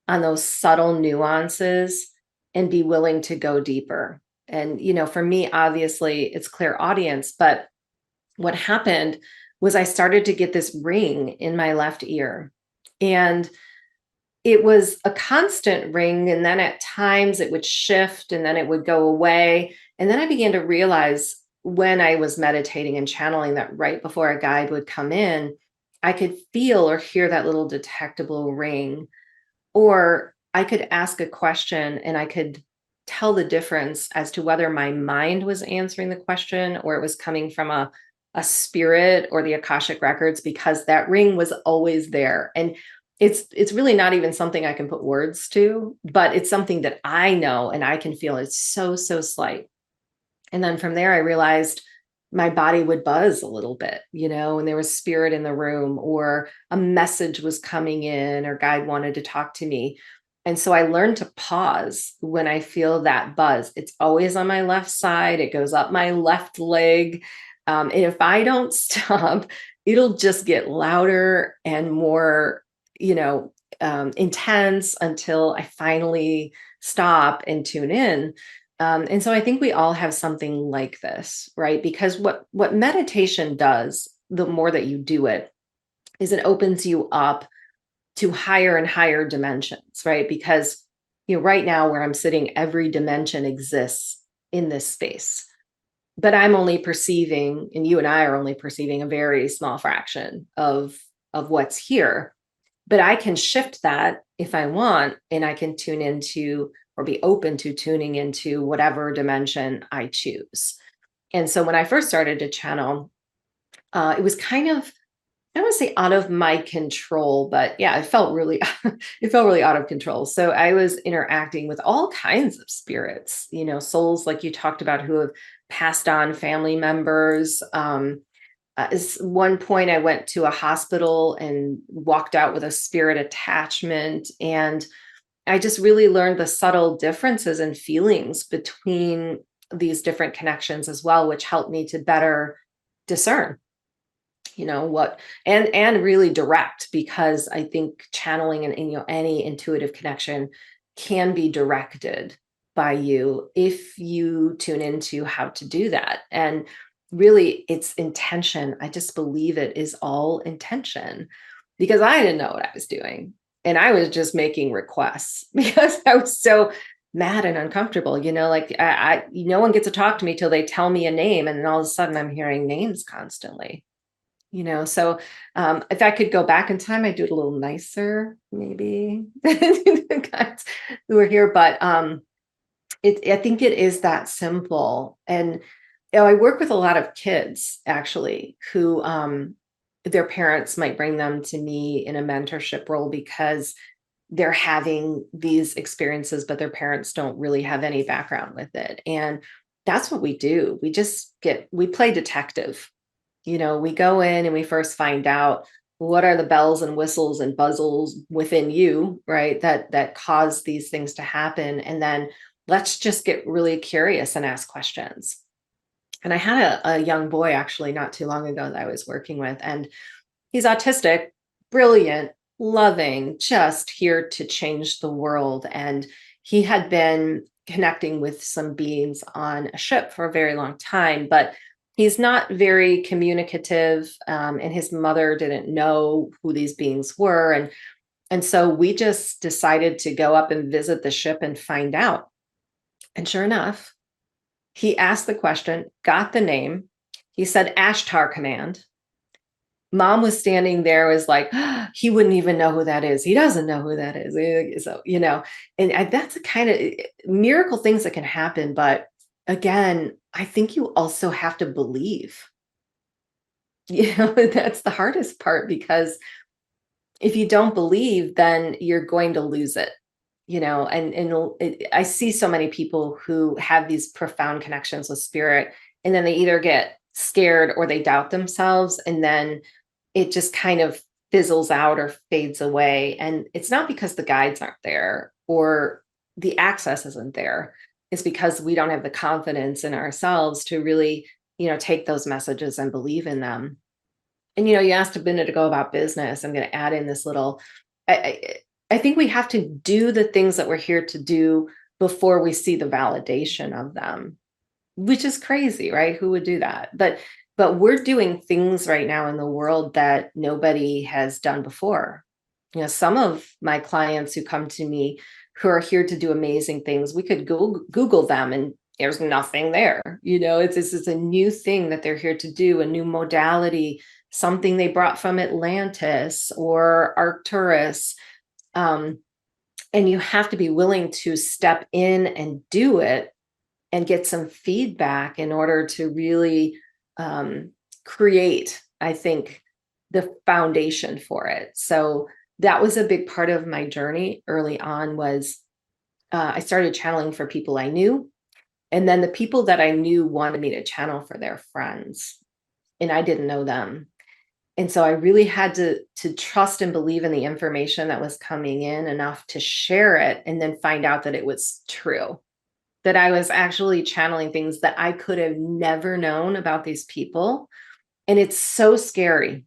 on those subtle nuances and be willing to go deeper. And, for me, obviously, it's clear audience, but what happened was I started to get this ring in my left ear. And it was a constant ring, and then at times it would shift and then it would go away. And then I began to realize when I was meditating and channeling that right before a guide would come in, I could feel or hear that little detectable ring, or I could ask a question and I could tell the difference as to whether my mind was answering the question or it was coming from a spirit or the Akashic records, because that ring was always there. And it's really not even something I can put words to, but it's something that I know and I can feel. It's so, so slight. And then from there, I realized my body would buzz a little bit, and there was spirit in the room, or a message was coming in, or guide wanted to talk to me. And so I learned to pause when I feel that buzz. It's always on my left side, it goes up my left leg. And if I don't stop, it'll just get louder and more, intense until I finally stop and tune in. And so I think we all have something like this, right? Because what meditation does, the more that you do it, is it opens you up to higher and higher dimensions, right? Because right now where I'm sitting, every dimension exists in this space. But I'm only perceiving, and you and I are only perceiving a very small fraction of what's here. but I can shift that if I want, and I can tune into or be open to tuning into whatever dimension I choose. And so when I first started to channel, it was kind of, I don't want to say out of my control, but yeah, it felt really, it felt really out of control. So I was interacting with all kinds of spirits, souls like you talked about who have passed on, family members. Is one point I went to a hospital and walked out with a spirit attachment, and I just really learned the subtle differences and feelings between these different connections as well, which helped me to better discern what, and really direct, because I think channeling and any intuitive connection can be directed by you if you tune into how to do that. And really, it's intention. I just believe it is all intention, because I didn't know what I was doing, and I was just making requests because I was so mad and uncomfortable. Like no one gets to talk to me till they tell me a name, and then all of a sudden I'm hearing names constantly. So if I could go back in time, I'd do it a little nicer, maybe, the guys who are here. But I think it is that simple. And I work with a lot of kids actually who their parents might bring them to me in a mentorship role because they're having these experiences, but their parents don't really have any background with it. And that's what we do. We play detective. We go in and we first find out what are the bells and whistles and buzzles within you, right? That cause these things to happen. And then let's just get really curious and ask questions. And I had a young boy actually not too long ago that I was working with, and he's autistic, brilliant, loving, just here to change the world. And he had been connecting with some beings on a ship for a very long time, but he's not very communicative, and his mother didn't know who these beings were. And so we just decided to go up and visit the ship and find out. And sure enough, he asked the question, got the name. He said, Ashtar Command. Mom was standing there, was like, he wouldn't even know who that is. He doesn't know who that is. So, and that's the kind of miracle things that can happen. But again, I think you also have to believe. That's the hardest part, because if you don't believe, then you're going to lose it. I see so many people who have these profound connections with spirit, and then they either get scared or they doubt themselves, and then it just kind of fizzles out or fades away. And it's not because the guides aren't there or the access isn't there. It's because we don't have the confidence in ourselves to really, take those messages and believe in them. And, you asked a minute ago about business. I'm going to add in this little, I think we have to do the things that we're here to do before we see the validation of them, which is crazy, right? Who would do that? But we're doing things right now in the world that nobody has done before. Some of my clients who come to me who are here to do amazing things, we could Google them and there's nothing there. This is a new thing that they're here to do, a new modality, something they brought from Atlantis or Arcturus. And you have to be willing to step in and do it and get some feedback in order to really create, I think, the foundation for it. So that was a big part of my journey early on. Was I started channeling for people I knew, and then the people that I knew wanted me to channel for their friends, and I didn't know them. And so I really had to trust and believe in the information that was coming in enough to share it, and then find out that it was true, that I was actually channeling things that I could have never known about these people. And it's so scary,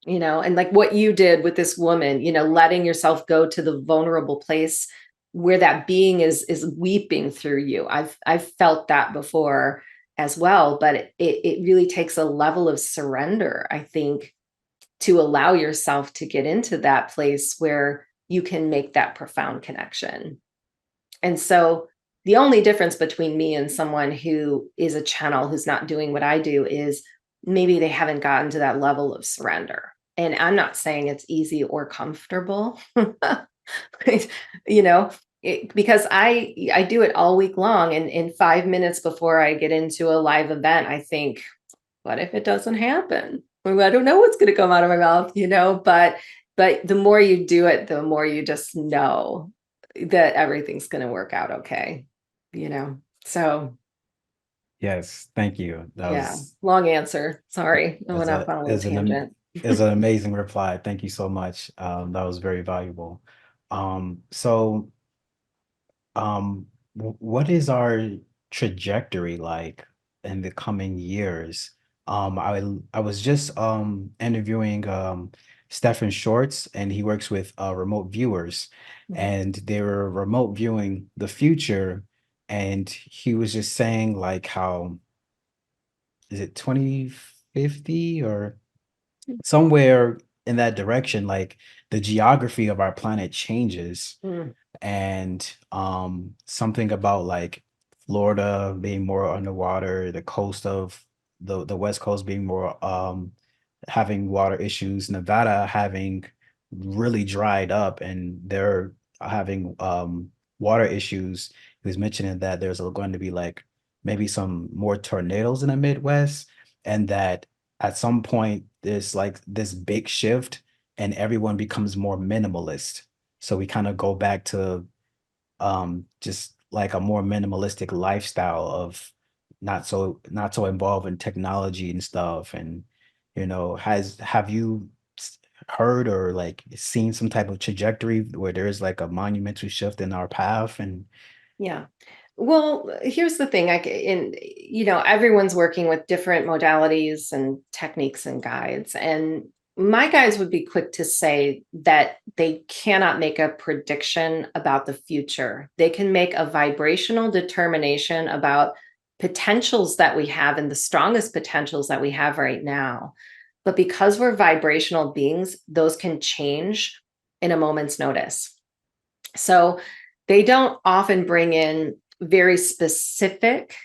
and like what you did with this woman, letting yourself go to the vulnerable place where that being is weeping through you. I've felt that before as well, but it really takes a level of surrender, I think, to allow yourself to get into that place where you can make that profound connection. And so the only difference between me and someone who is a channel who's not doing what I do is maybe they haven't gotten to that level of surrender. And I'm not saying it's easy or comfortable, you know, because I do it all week long. And in 5 minutes before I get into a live event, I think, what if it doesn't happen? Well, I don't know what's going to come out of my mouth, but the more you do it, the more you just know that everything's going to work out okay, So Yes, thank you. That yeah, was long answer. Sorry, I went off on a little is tangent. an amazing reply. Thank you so much. That was very valuable. So what is our trajectory like in the coming years? I was just interviewing Stephen Shorts, and he works with remote viewers, Mhm. and they were remote viewing the future, and he was just saying like how is it 2050 or somewhere in that direction, like the geography of our planet changes, Mm, and something about like Florida being more underwater, the coast of the West Coast being more having water issues, Nevada having really dried up and they're having water issues. He was mentioning that there's going to be like maybe some more tornadoes in the Midwest, and that at some point there's like this big shift and everyone becomes more minimalist. So we kind of go back to just like a more minimalistic lifestyle of not so involved in technology and stuff. And have you heard or like seen some type of trajectory where there's like a monumental shift in our path? And yeah. Well, here's the thing. Everyone's working with different modalities and techniques and guides. And my guides would be quick to say that they cannot make a prediction about the future. They can make a vibrational determination about potentials that we have and the strongest potentials that we have right now. But because we're vibrational beings, those can change in a moment's notice. So they don't often bring in very specific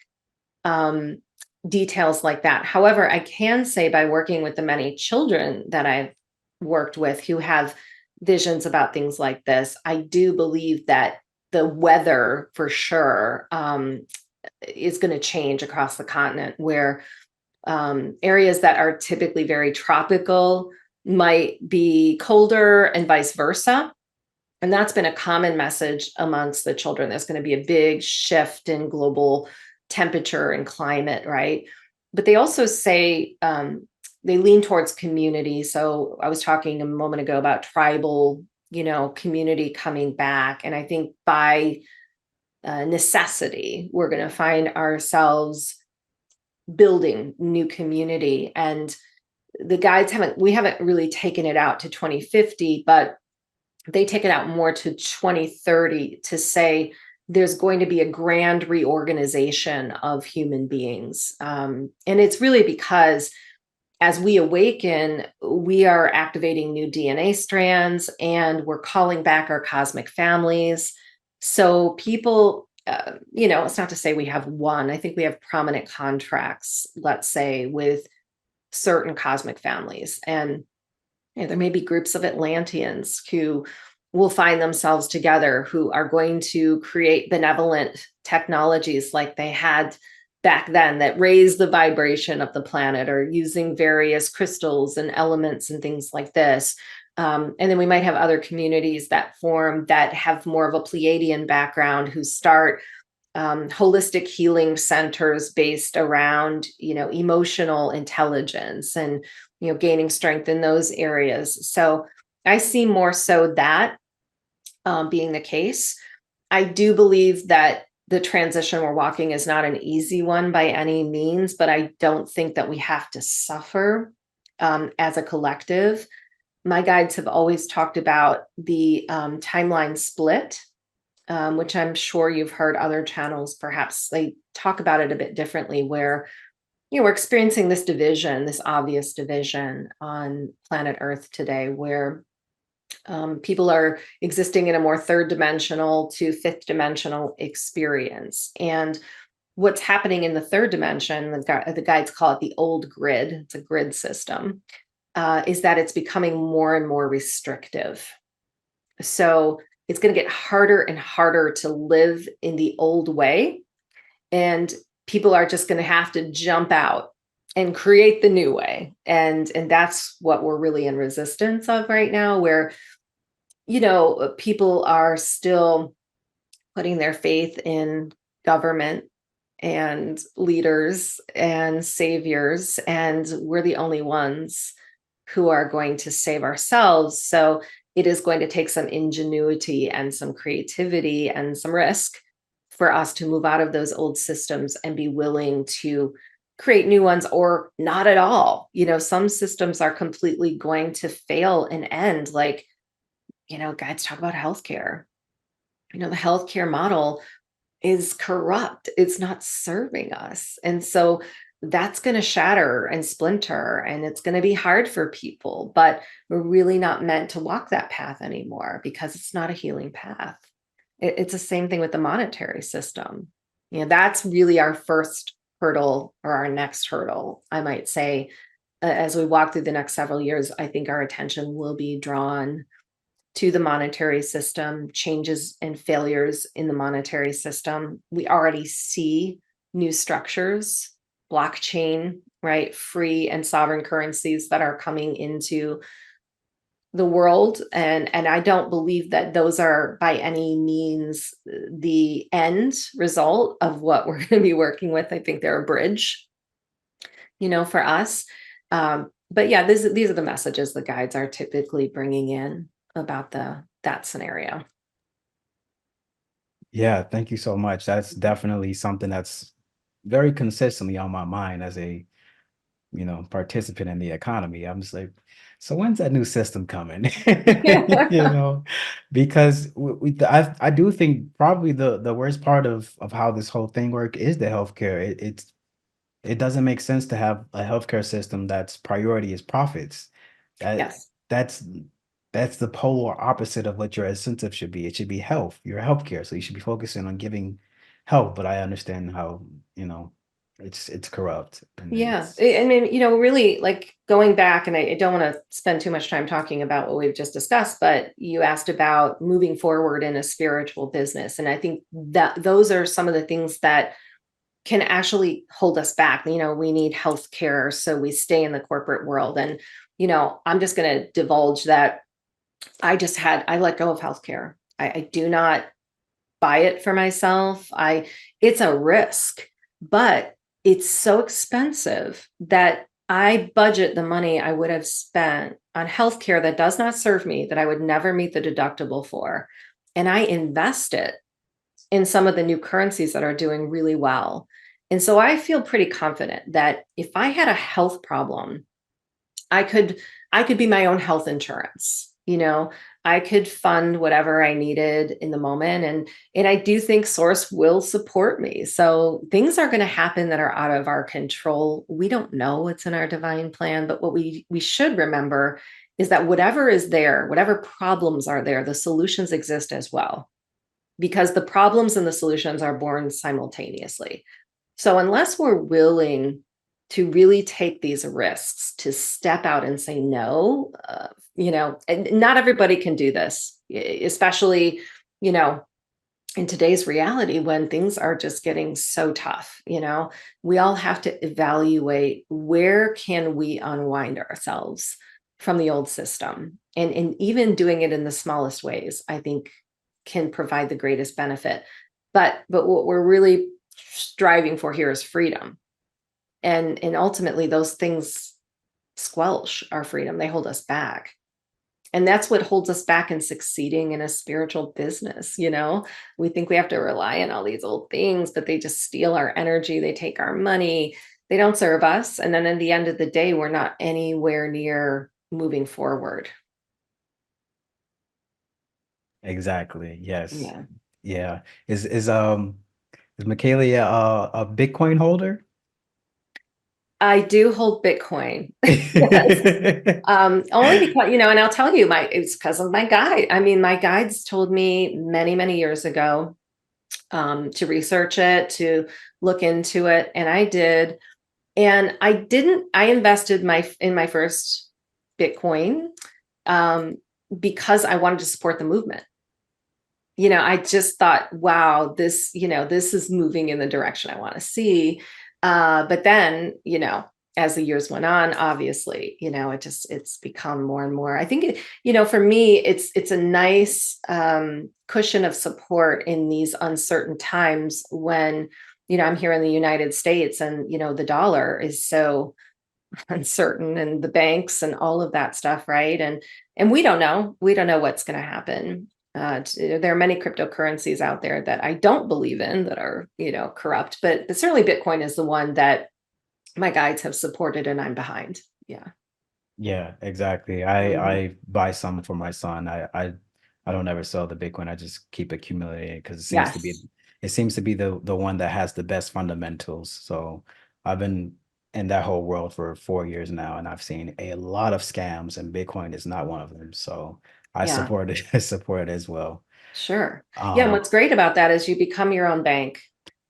um, details like that. However, I can say by working with the many children that I've worked with who have visions about things like this, I do believe that the weather for sure is going to change across the continent, where areas that are typically very tropical might be colder and vice versa. And that's been a common message amongst the children. There's going to be a big shift in global temperature and climate, right? But they also say they lean towards community. So I was talking a moment ago about tribal, community coming back. And I think by necessity, we're going to find ourselves building new community. And we haven't really taken it out to 2050, but they take it out more to 2030 to say there's going to be a grand reorganization of human beings. And it's really because as we awaken, we are activating new DNA strands and we're calling back our cosmic families. So people, it's not to say we have one, I think we have prominent contracts, let's say, with certain cosmic families. And there may be groups of Atlanteans who will find themselves together, who are going to create benevolent technologies like they had back then that raise the vibration of the planet, or using various crystals and elements and things like this. And then we might have other communities that form that have more of a Pleiadian background, who start holistic healing centers based around, emotional intelligence and, gaining strength in those areas. So I see more so that being the case. I do believe that the transition we're walking is not an easy one by any means, but I don't think that we have to suffer as a collective. My guides have always talked about the timeline split, which I'm sure you've heard other channels, perhaps they talk about it a bit differently, where we're experiencing this division, this obvious division on planet Earth today, where people are existing in a more third dimensional to fifth dimensional experience. And what's happening in the third dimension, the guides call it the old grid. It's a grid system. is that it's becoming more and more restrictive. So it's going to get harder and harder to live in the old way. And people are just going to have to jump out and create the new way. And that's what we're really in resistance of right now, where, people are still putting their faith in government and leaders and saviors, and we're the only ones who are going to save ourselves. So it is going to take some ingenuity and some creativity and some risk for us to move out of those old systems and be willing to create new ones, or not at all. Some systems are completely going to fail and end. Like, guys, talk about healthcare. The healthcare model is corrupt. It's not serving us. And so that's going to shatter and splinter, and it's going to be hard for people, but we're really not meant to walk that path anymore because it's not a healing path. It's the same thing with the monetary system. That's really our first hurdle, or our next hurdle, I might say. As we walk through the next several years, I think our attention will be drawn to the monetary system, changes and failures in the monetary system. We already see new structures, blockchain, right? Free and sovereign currencies that are coming into the world. And I don't believe that those are by any means the end result of what we're going to be working with. I think they're a bridge, for us. But yeah, these are the messages the guides are typically bringing in about that scenario. Yeah, thank you so much. That's definitely something that's very consistently on my mind as a, participant in the economy. I'm just like, so when's that new system coming? You know, because I do think probably the worst part of how this whole thing work is the healthcare. It doesn't make sense to have a healthcare system that's priority is profits. That Yes. that's that's the polar opposite of what your incentive should be. It should be health. You're healthcare, so you should be focusing on giving help. But I understand how, it's corrupt and Yeah. it's I mean, really, like, going back, and I don't want to spend too much time talking about what we've just discussed, but you asked about moving forward in a spiritual business. And I think that those are some of the things that can actually hold us back. We need healthcare, so we stay in the corporate world. And, I'm just going to divulge that I let go of healthcare. I do not buy it for myself. It's a risk, but it's so expensive that I budget the money I would have spent on healthcare that does not serve me, that I would never meet the deductible for. And I invest it in some of the new currencies that are doing really well. And so I feel pretty confident that if I had a health problem, I could I could be my own health insurance. I could fund whatever I needed in the moment, and I do think source will support me. So things are going to happen that are out of our control. We don't know what's in our divine plan, but what we should remember is that whatever is there, whatever problems are there, the solutions exist as well, because the problems and the solutions are born simultaneously. So unless we're willing to really take these risks, to step out and say no, and not everybody can do this, especially, you know, in today's reality when things are just getting so tough. We all have to evaluate, where can we unwind ourselves from the old system, and even doing it in the smallest ways, I think, can provide the greatest benefit. But what we're really striving for here is freedom, and ultimately those things squelch our freedom. They hold us back. And that's what holds us back in succeeding in a spiritual business. We think we have to rely on all these old things, but they just steal our energy. They take our money. They don't serve us. And then at the end of the day, we're not anywhere near moving forward. exactly, yes. Yeah. Yeah. Is Michaela a Bitcoin holder? I do hold Bitcoin. Yes. Only because, and I'll tell you, it's because of my guide. I mean, my guides told me many, many years ago, to research it, to look into it. And I did. And I invested in my first Bitcoin um, because I wanted to support the movement. You know, I just thought, wow, this, you know, this is moving in the direction I want to see. But then, you know, as the years went on, obviously, you know, it's become more and more. I think, you know, for me, it's a nice cushion of support in these uncertain times when, you know, I'm here in the United States and, you know, the dollar is so uncertain and the banks and all of that stuff, right? And we don't know what's going to happen. There are many cryptocurrencies out there that I don't believe in that are, you know, corrupt, but certainly Bitcoin is the one that my guides have supported and I'm behind. Yeah. Yeah, exactly. I Mhm. I buy some for my son. I don't ever sell the Bitcoin. I just keep accumulating because Yes. it seems to be the one that has the best fundamentals. So I've been in that whole world for 4 years now, and I've seen a lot of scams, and Bitcoin is not one of them. So I Yeah, support it. I support it as well. sure. Yeah. And Um, what's great about that is you become your own bank.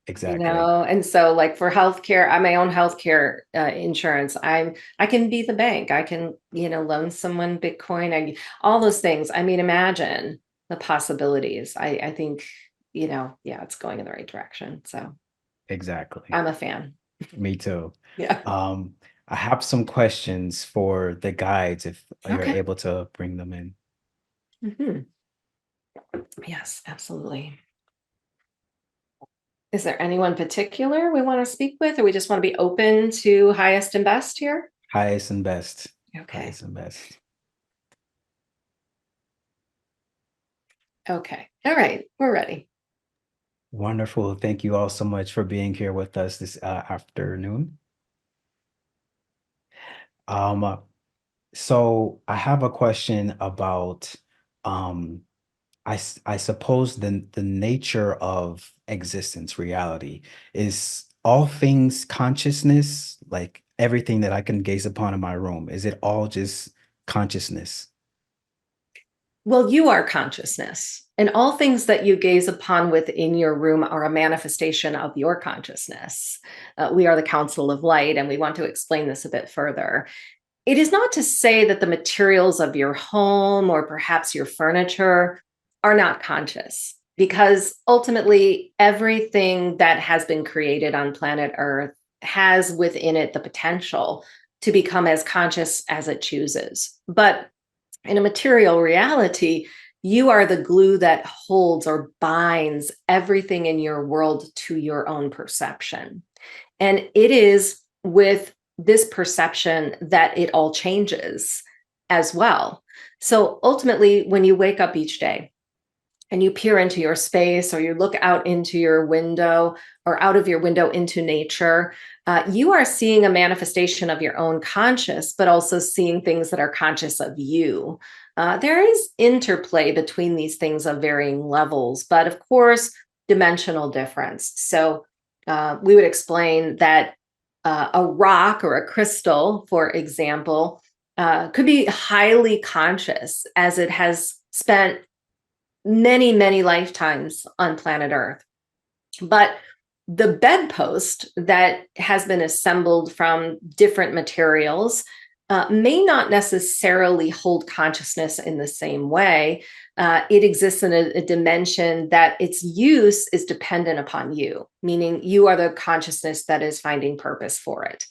You exactly, know, and so like for healthcare, I my own healthcare insurance. I can be the bank. I can, you know, loan someone Bitcoin. All those things. I mean, imagine the possibilities. I think, you know, yeah, it's going in the right direction. So exactly. I'm a fan. Me too. Yeah. Um, I have some questions for the guides if you're Okay. able to bring them in. Mhm. Yes, absolutely. Is there anyone particular we want to speak with, or we just want to be open to highest and best here? Highest and best. Okay. Highest and best. Okay. All right. We're ready. Wonderful. Thank you all so much for being here with us this afternoon. Um, uh, so I have a question about um I suppose the nature of existence, reality, is all things consciousness, like everything that I can gaze upon in my room. Is it all just consciousness? Well, you are consciousness, and all things that you gaze upon within your room are a manifestation of your consciousness. We are the Council of Light, and we want to explain this a bit further. It is not to say that the materials of your home or perhaps your furniture are not conscious, because ultimately, everything that has been created on planet Earth has within it the potential to become as conscious as it chooses. But in a material reality, you are the glue that holds or binds everything in your world to your own perception. And it is with this perception that it all changes as well. So ultimately, when you wake up each day, and you peer into your space or you look out into your window or out of your window into nature, you are seeing a manifestation of your own conscious, but also seeing things that are conscious of you. There is interplay between these things of varying levels, but of course, dimensional difference. So we would explain that a rock or a crystal, for example, could be highly conscious as it has spent many, many lifetimes on planet Earth. But the bedpost that has been assembled from different materials may not necessarily hold consciousness in the same way. It exists in a dimension that its use is dependent upon you, meaning you are the consciousness that is finding purpose for it.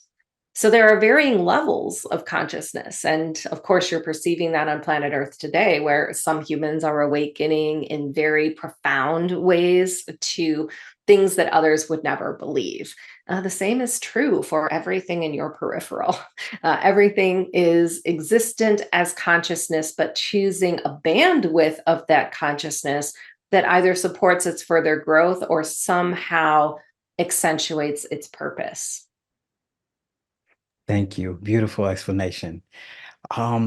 So there are varying levels of consciousness. And of course, you're perceiving that on planet Earth today, where some humans are awakening in very profound ways to things that others would never believe. The same is true for everything in your peripheral. Everything is existent as consciousness, but choosing a bandwidth of that consciousness that either supports its further growth or somehow accentuates its purpose. Thank you. Beautiful explanation.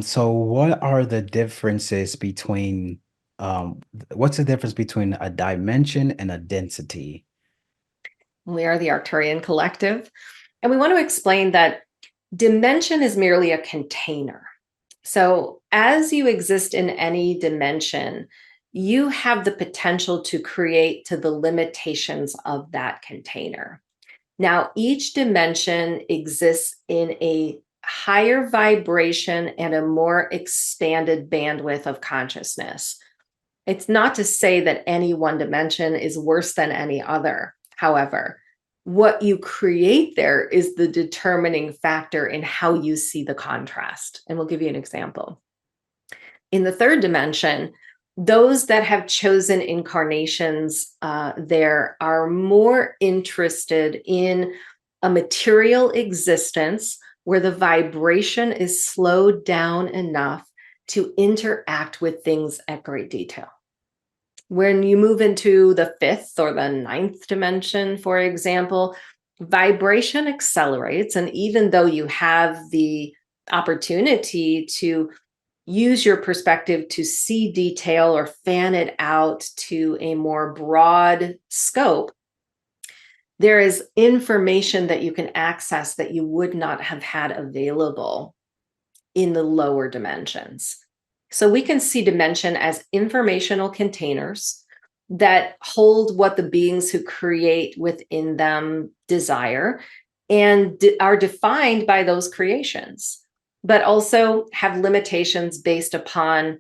So what are the differences between what's the difference between a dimension and a density? We are the Arcturian Collective. And we want to explain that dimension is merely a container. So, as you exist in any dimension, you have the potential to create to the limitations of that container. Now, each dimension exists in a higher vibration and a more expanded bandwidth of consciousness. It's not to say that any one dimension is worse than any other. However, what you create there is the determining factor in how you see the contrast. And we'll give you an example. In the third dimension, those that have chosen incarnations there are more interested in a material existence where the vibration is slowed down enough to interact with things at great detail. When you move into the fifth or the ninth dimension, for example, vibration accelerates. And even though you have the opportunity to use your perspective to see detail or fan it out to a more broad scope, there is information that you can access that you would not have had available in the lower dimensions. So we can see dimension as informational containers that hold what the beings who create within them desire and are defined by those creations, but also have limitations based upon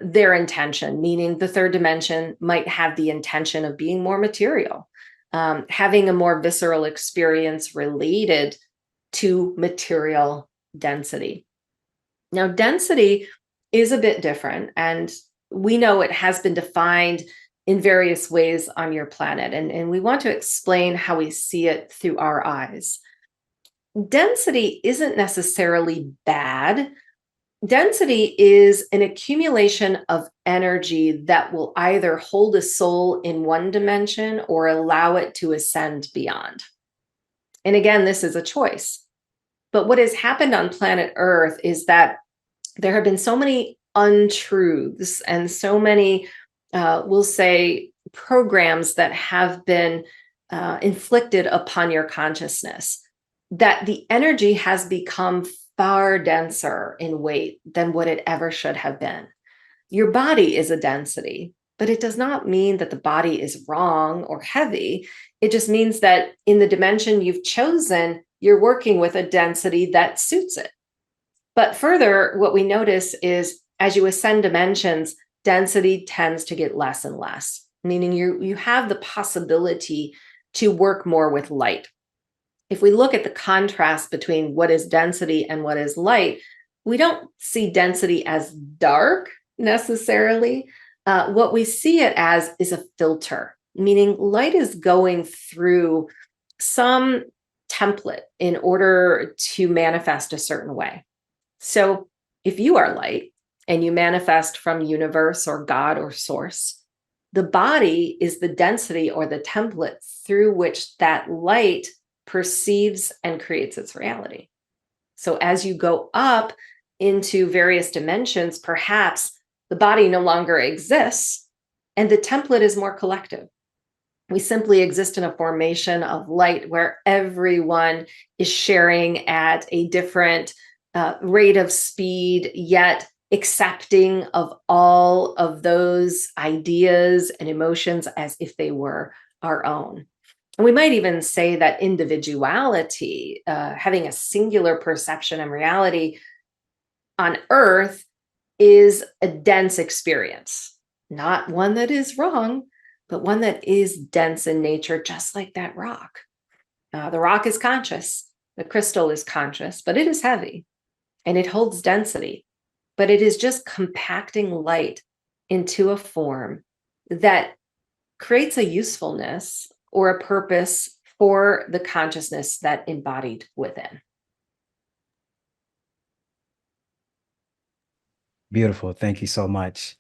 their intention, meaning the third dimension might have the intention of being more material, having a more visceral experience related to material density. Now, density is a bit different, and we know it has been defined in various ways on your planet, and we want to explain how we see it through our eyes. Density isn't necessarily bad. Density is an accumulation of energy that will either hold a soul in one dimension or allow it to ascend beyond. And again, this is a choice. But what has happened on planet Earth is that there have been so many untruths and so many, we'll say, programs that have been inflicted upon your consciousness, that the energy has become far denser in weight than what it ever should have been. Your body is a density, but it does not mean that the body is wrong or heavy. It just means that in the dimension you've chosen, you're working with a density that suits it. But further, what we notice is as you ascend dimensions, density tends to get less and less, meaning you have the possibility to work more with light. If we look at the contrast between what is density and what is light, we don't see density as dark necessarily. What we see it as is a filter, meaning light is going through some template in order to manifest a certain way. So if you are light and you manifest from universe or God or source, the body is the density or the template through which that light perceives and creates its reality. So as you go up into various dimensions, perhaps the body no longer exists and the template is more collective. We simply exist in a formation of light where everyone is sharing at a different rate of speed, yet accepting of all of those ideas and emotions as if they were our own. And we might even say that individuality, having a singular perception and reality on Earth, is a dense experience, not one that is wrong, but one that is dense in nature, just like that rock. The rock is conscious, the crystal is conscious, but it is heavy and it holds density, but it is just compacting light into a form that creates a usefulness or a purpose for the consciousness that embodied within. Beautiful. Thank you so much.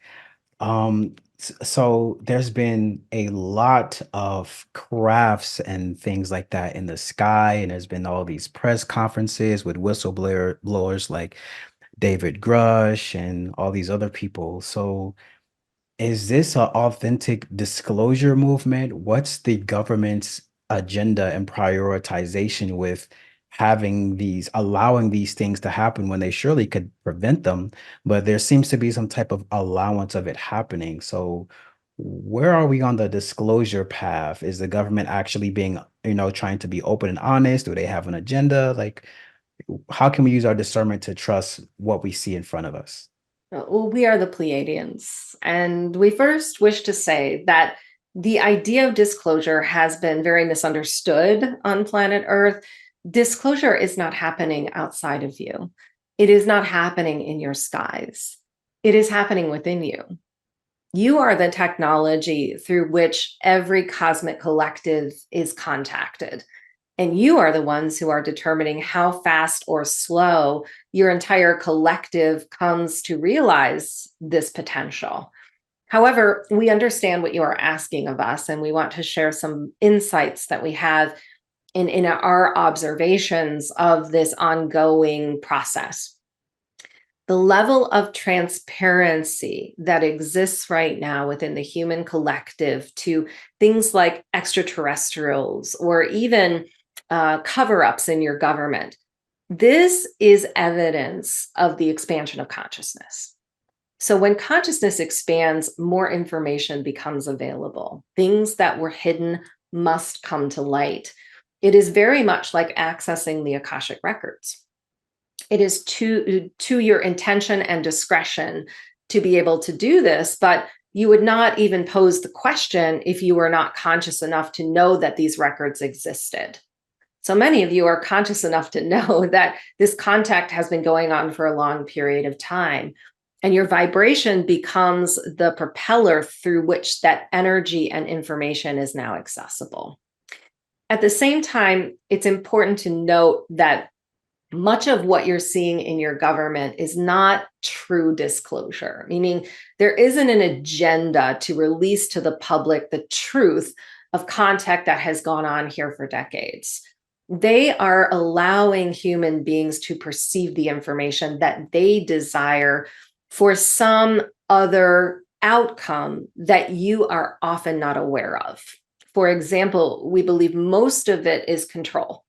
So there's been a lot of crafts and things like that in the sky, and there's been all these press conferences with blowers like David Grush and all these other people. So is this an authentic disclosure movement? What's the government's agenda and prioritization with having these, allowing these things to happen when they surely could prevent them? But there seems to be some type of allowance of it happening. So where are we on the disclosure path? Is the government actually being, trying to be open and honest? Do they have an agenda? Like, How can we use our discernment to trust what we see in front of us? Well, we are the Pleiadians. And we first wish to say that the idea of disclosure has been very misunderstood on planet Earth. Disclosure is not happening outside of you, it is not happening in your skies, it is happening within you. You are the technology through which every cosmic collective is contacted. And you are the ones who are determining how fast or slow your entire collective comes to realize this potential. However, we understand what you are asking of us, and we want to share some insights that we have in our observations of this ongoing process. The level of transparency that exists right now within the human collective to things like extraterrestrials or even cover ups in your government. This is evidence of the expansion of consciousness. So, when consciousness expands, more information becomes available. Things that were hidden must come to light. It is very much like accessing the Akashic records. It is to your intention and discretion to be able to do this, but you would not even pose the question if you were not conscious enough to know that these records existed. So many of you are conscious enough to know that this contact has been going on for a long period of time. And your vibration becomes the propeller through which that energy and information is now accessible. At the same time, it's important to note that much of what you're seeing in your government is not true disclosure, meaning there isn't an agenda to release to the public the truth of contact that has gone on here for decades. They are allowing human beings to perceive the information that they desire for some other outcome that you are often not aware of. For example, we believe most of it is control.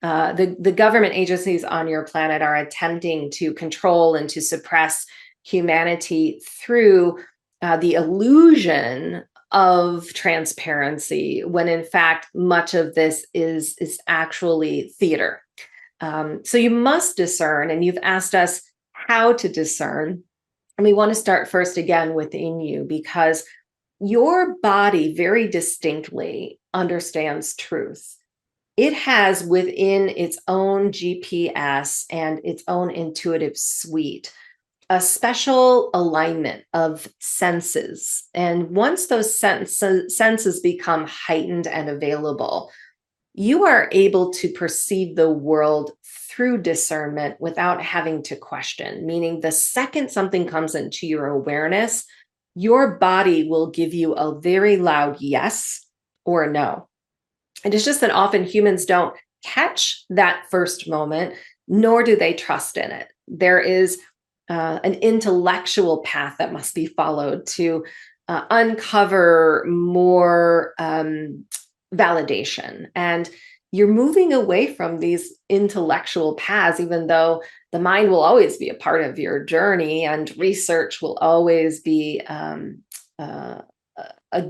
The government agencies on your planet are attempting to control and to suppress humanity through the illusion of transparency, when in fact much of this is actually theater. So you must discern, and you've asked us how to discern. And we want to start first again within you, because your body very distinctly understands truth. It has within its own GPS and its own intuitive suite a special alignment of senses. And once those senses become heightened and available, you are able to perceive the world through discernment without having to question, meaning the second something comes into your awareness, your body will give you a very loud yes or no. It is just that often humans don't catch that first moment, nor do they trust in it. There is an intellectual path that must be followed to uncover more validation. And you're moving away from these intellectual paths, even though the mind will always be a part of your journey and research will always be a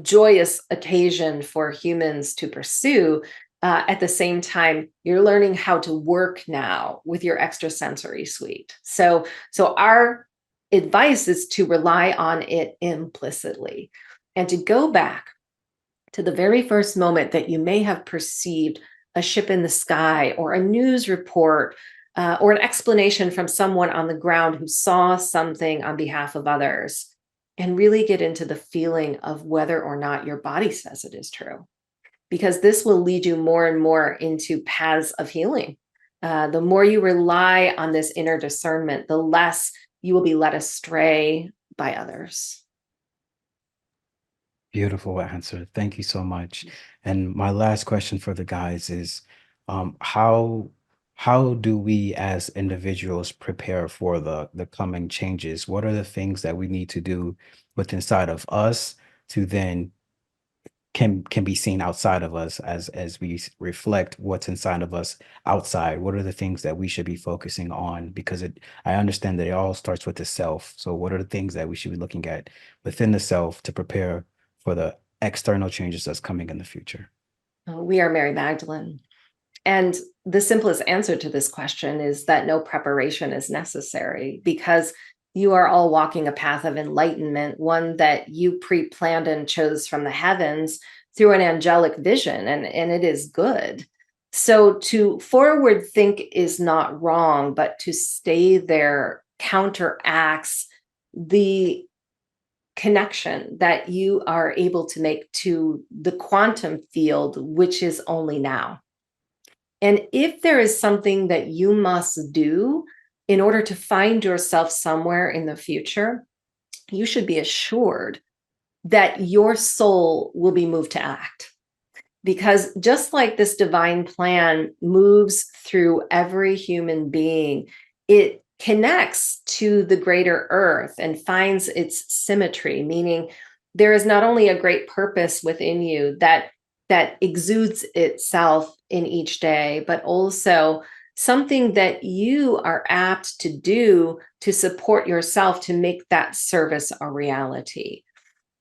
joyous occasion for humans to pursue. At the same time, you're learning how to work now with your extrasensory suite. So our advice is to rely on it implicitly and to go back to the very first moment that you may have perceived a ship in the sky or a news report or an explanation from someone on the ground who saw something on behalf of others, and really get into the feeling of whether or not your body says it is true, because this will lead you more and more into paths of healing. The more you rely on this inner discernment, the less you will be led astray by others. Beautiful answer. Thank you so much. And my last question for the guys is, how do we as individuals prepare for the coming changes? What are the things that we need to do within inside of us to then can be seen outside of us as we reflect what's inside of us outside? What are the things that we should be focusing on? Because I understand that it all starts with the self. So what are the things that we should be looking at within the self to prepare for the external changes that's coming in the future? We are Mary Magdalene. And the simplest answer to this question is that no preparation is necessary, because you are all walking a path of enlightenment, one that you pre-planned and chose from the heavens through an angelic vision, and it is good. So to forward think is not wrong, but to stay there counteracts the connection that you are able to make to the quantum field, which is only now. And if there is something that you must do in order to find yourself somewhere in the future, you should be assured that your soul will be moved to act. Because just like this divine plan moves through every human being, it connects to the greater earth and finds its symmetry, meaning there is not only a great purpose within you that exudes itself in each day, but also something that you are apt to do to support yourself to make that service a reality.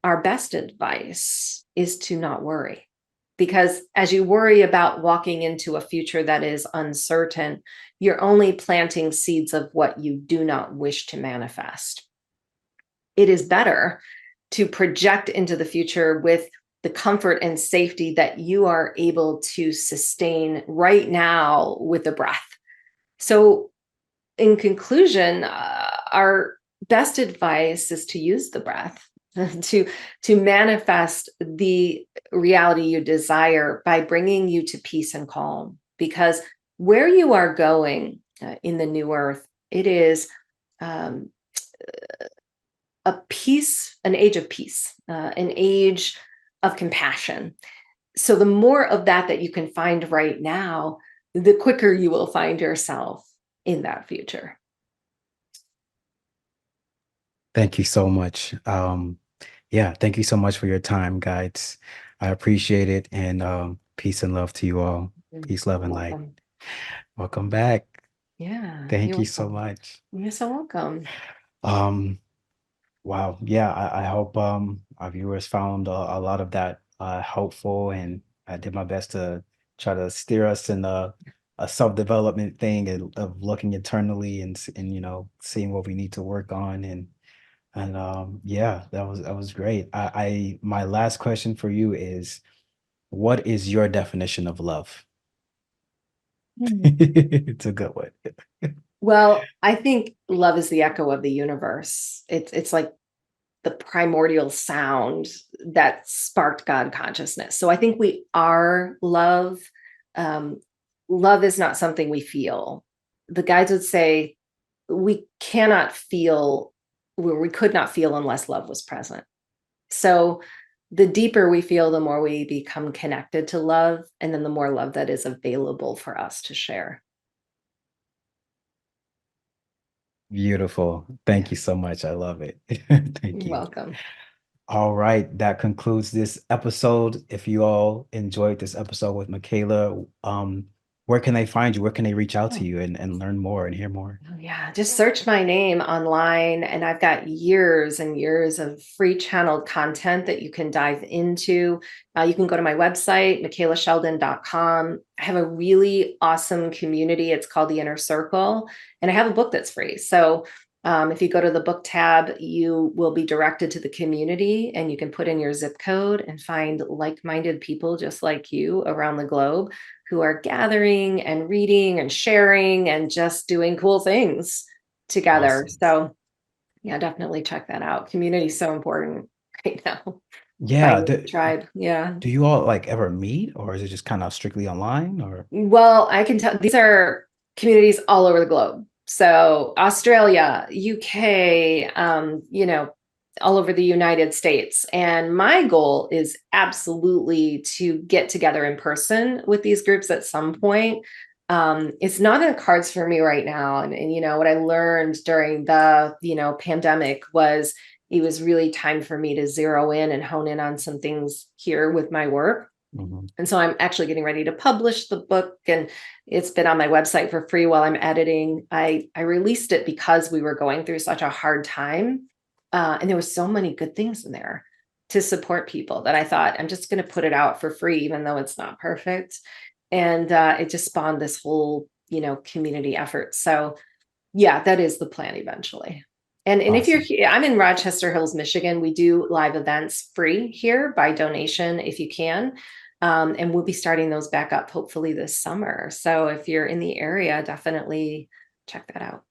Our best advice is to not worry, because as you worry about walking into a future that is uncertain, you're only planting seeds of what you do not wish to manifest. It is better to project into the future with the comfort and safety that you are able to sustain right now with the breath. So, in conclusion, our best advice is to use the breath to manifest the reality you desire by bringing you to peace and calm. Because where you are going in the new earth, it is um, a peace, an age of peace, an age of compassion. So the more of that you can find right now, the quicker you will find yourself in that future. Thank you so much. Yeah, thank you so much for your time, guides. I appreciate it. And peace and love to you all. Peace, love, and light. Welcome. Welcome back. Yeah, Thank you're you so welcome. much. You're so welcome. Um, wow. Yeah, I hope our viewers found a lot of that helpful, and I did my best to try to steer us in a self-development thing of looking internally and seeing what we need to work on and yeah, that was great. My last question for you is, what is your definition of love? Hmm. It's a good one. Well, I think love is the echo of the universe. It's like the primordial sound that sparked God consciousness. So I think we are love. Um, Love is not something we feel. The guides would say we cannot feel, where we could not feel unless love was present. So the deeper we feel, the more we become connected to love, and then the more love that is available for us to share. Beautiful. Yeah, Thank you so much. I love it. Thank you're you. welcome. All right, that concludes this episode. If you all enjoyed this episode with Micheila, where can they find you? Where can they reach out to Oh. you and learn more and hear more? Oh, yeah, just search my name online, and I've got years and years of free channeled content that you can dive into. You can go to my website, micheilasheldon.com. I have a really awesome community. It's called The Inner Circle, and I have a book that's free. So if you go to the book tab, you will be directed to the community, and you can put in your zip code and find like-minded people just like you around the globe who are gathering and reading and sharing and just doing cool things together. Awesome. So yeah, definitely check that out. Community is so important right now. Yeah. Finding a tribe. Yeah. Do you all like ever meet, or is it just kind of strictly online or? Well, I can tell these are communities all over the globe. So Australia, UK, all over the United States. And my goal is absolutely to get together in person with these groups at some point. It's not in the cards for me right now. And what I learned during the, pandemic was it was really time for me to zero in and hone in on some things here with my work. Mhm. And so I'm actually getting ready to publish the book, and it's been on my website for free while I'm editing. I released it because we were going through such a hard time. And there was so many good things in there to support people that I thought I'm just going to put it out for free, even though it's not perfect. And it just spawned this whole, community effort. So yeah, that is the plan eventually. And if you're Awesome. here, I'm in Rochester Hills, Michigan. We do live events free here by donation if you can. And we'll be starting those back up hopefully this summer. So if you're in the area, definitely check that out.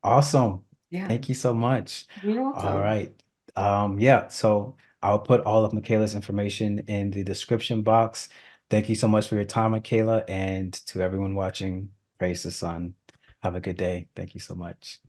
Awesome. Yeah, Thank you so much. you're All welcome. right. Yeah, so I'll put all of Michaela's information in the description box. Thank you so much for your time, Michaela, and to everyone watching, praise the sun. Have a good day. Thank you so much.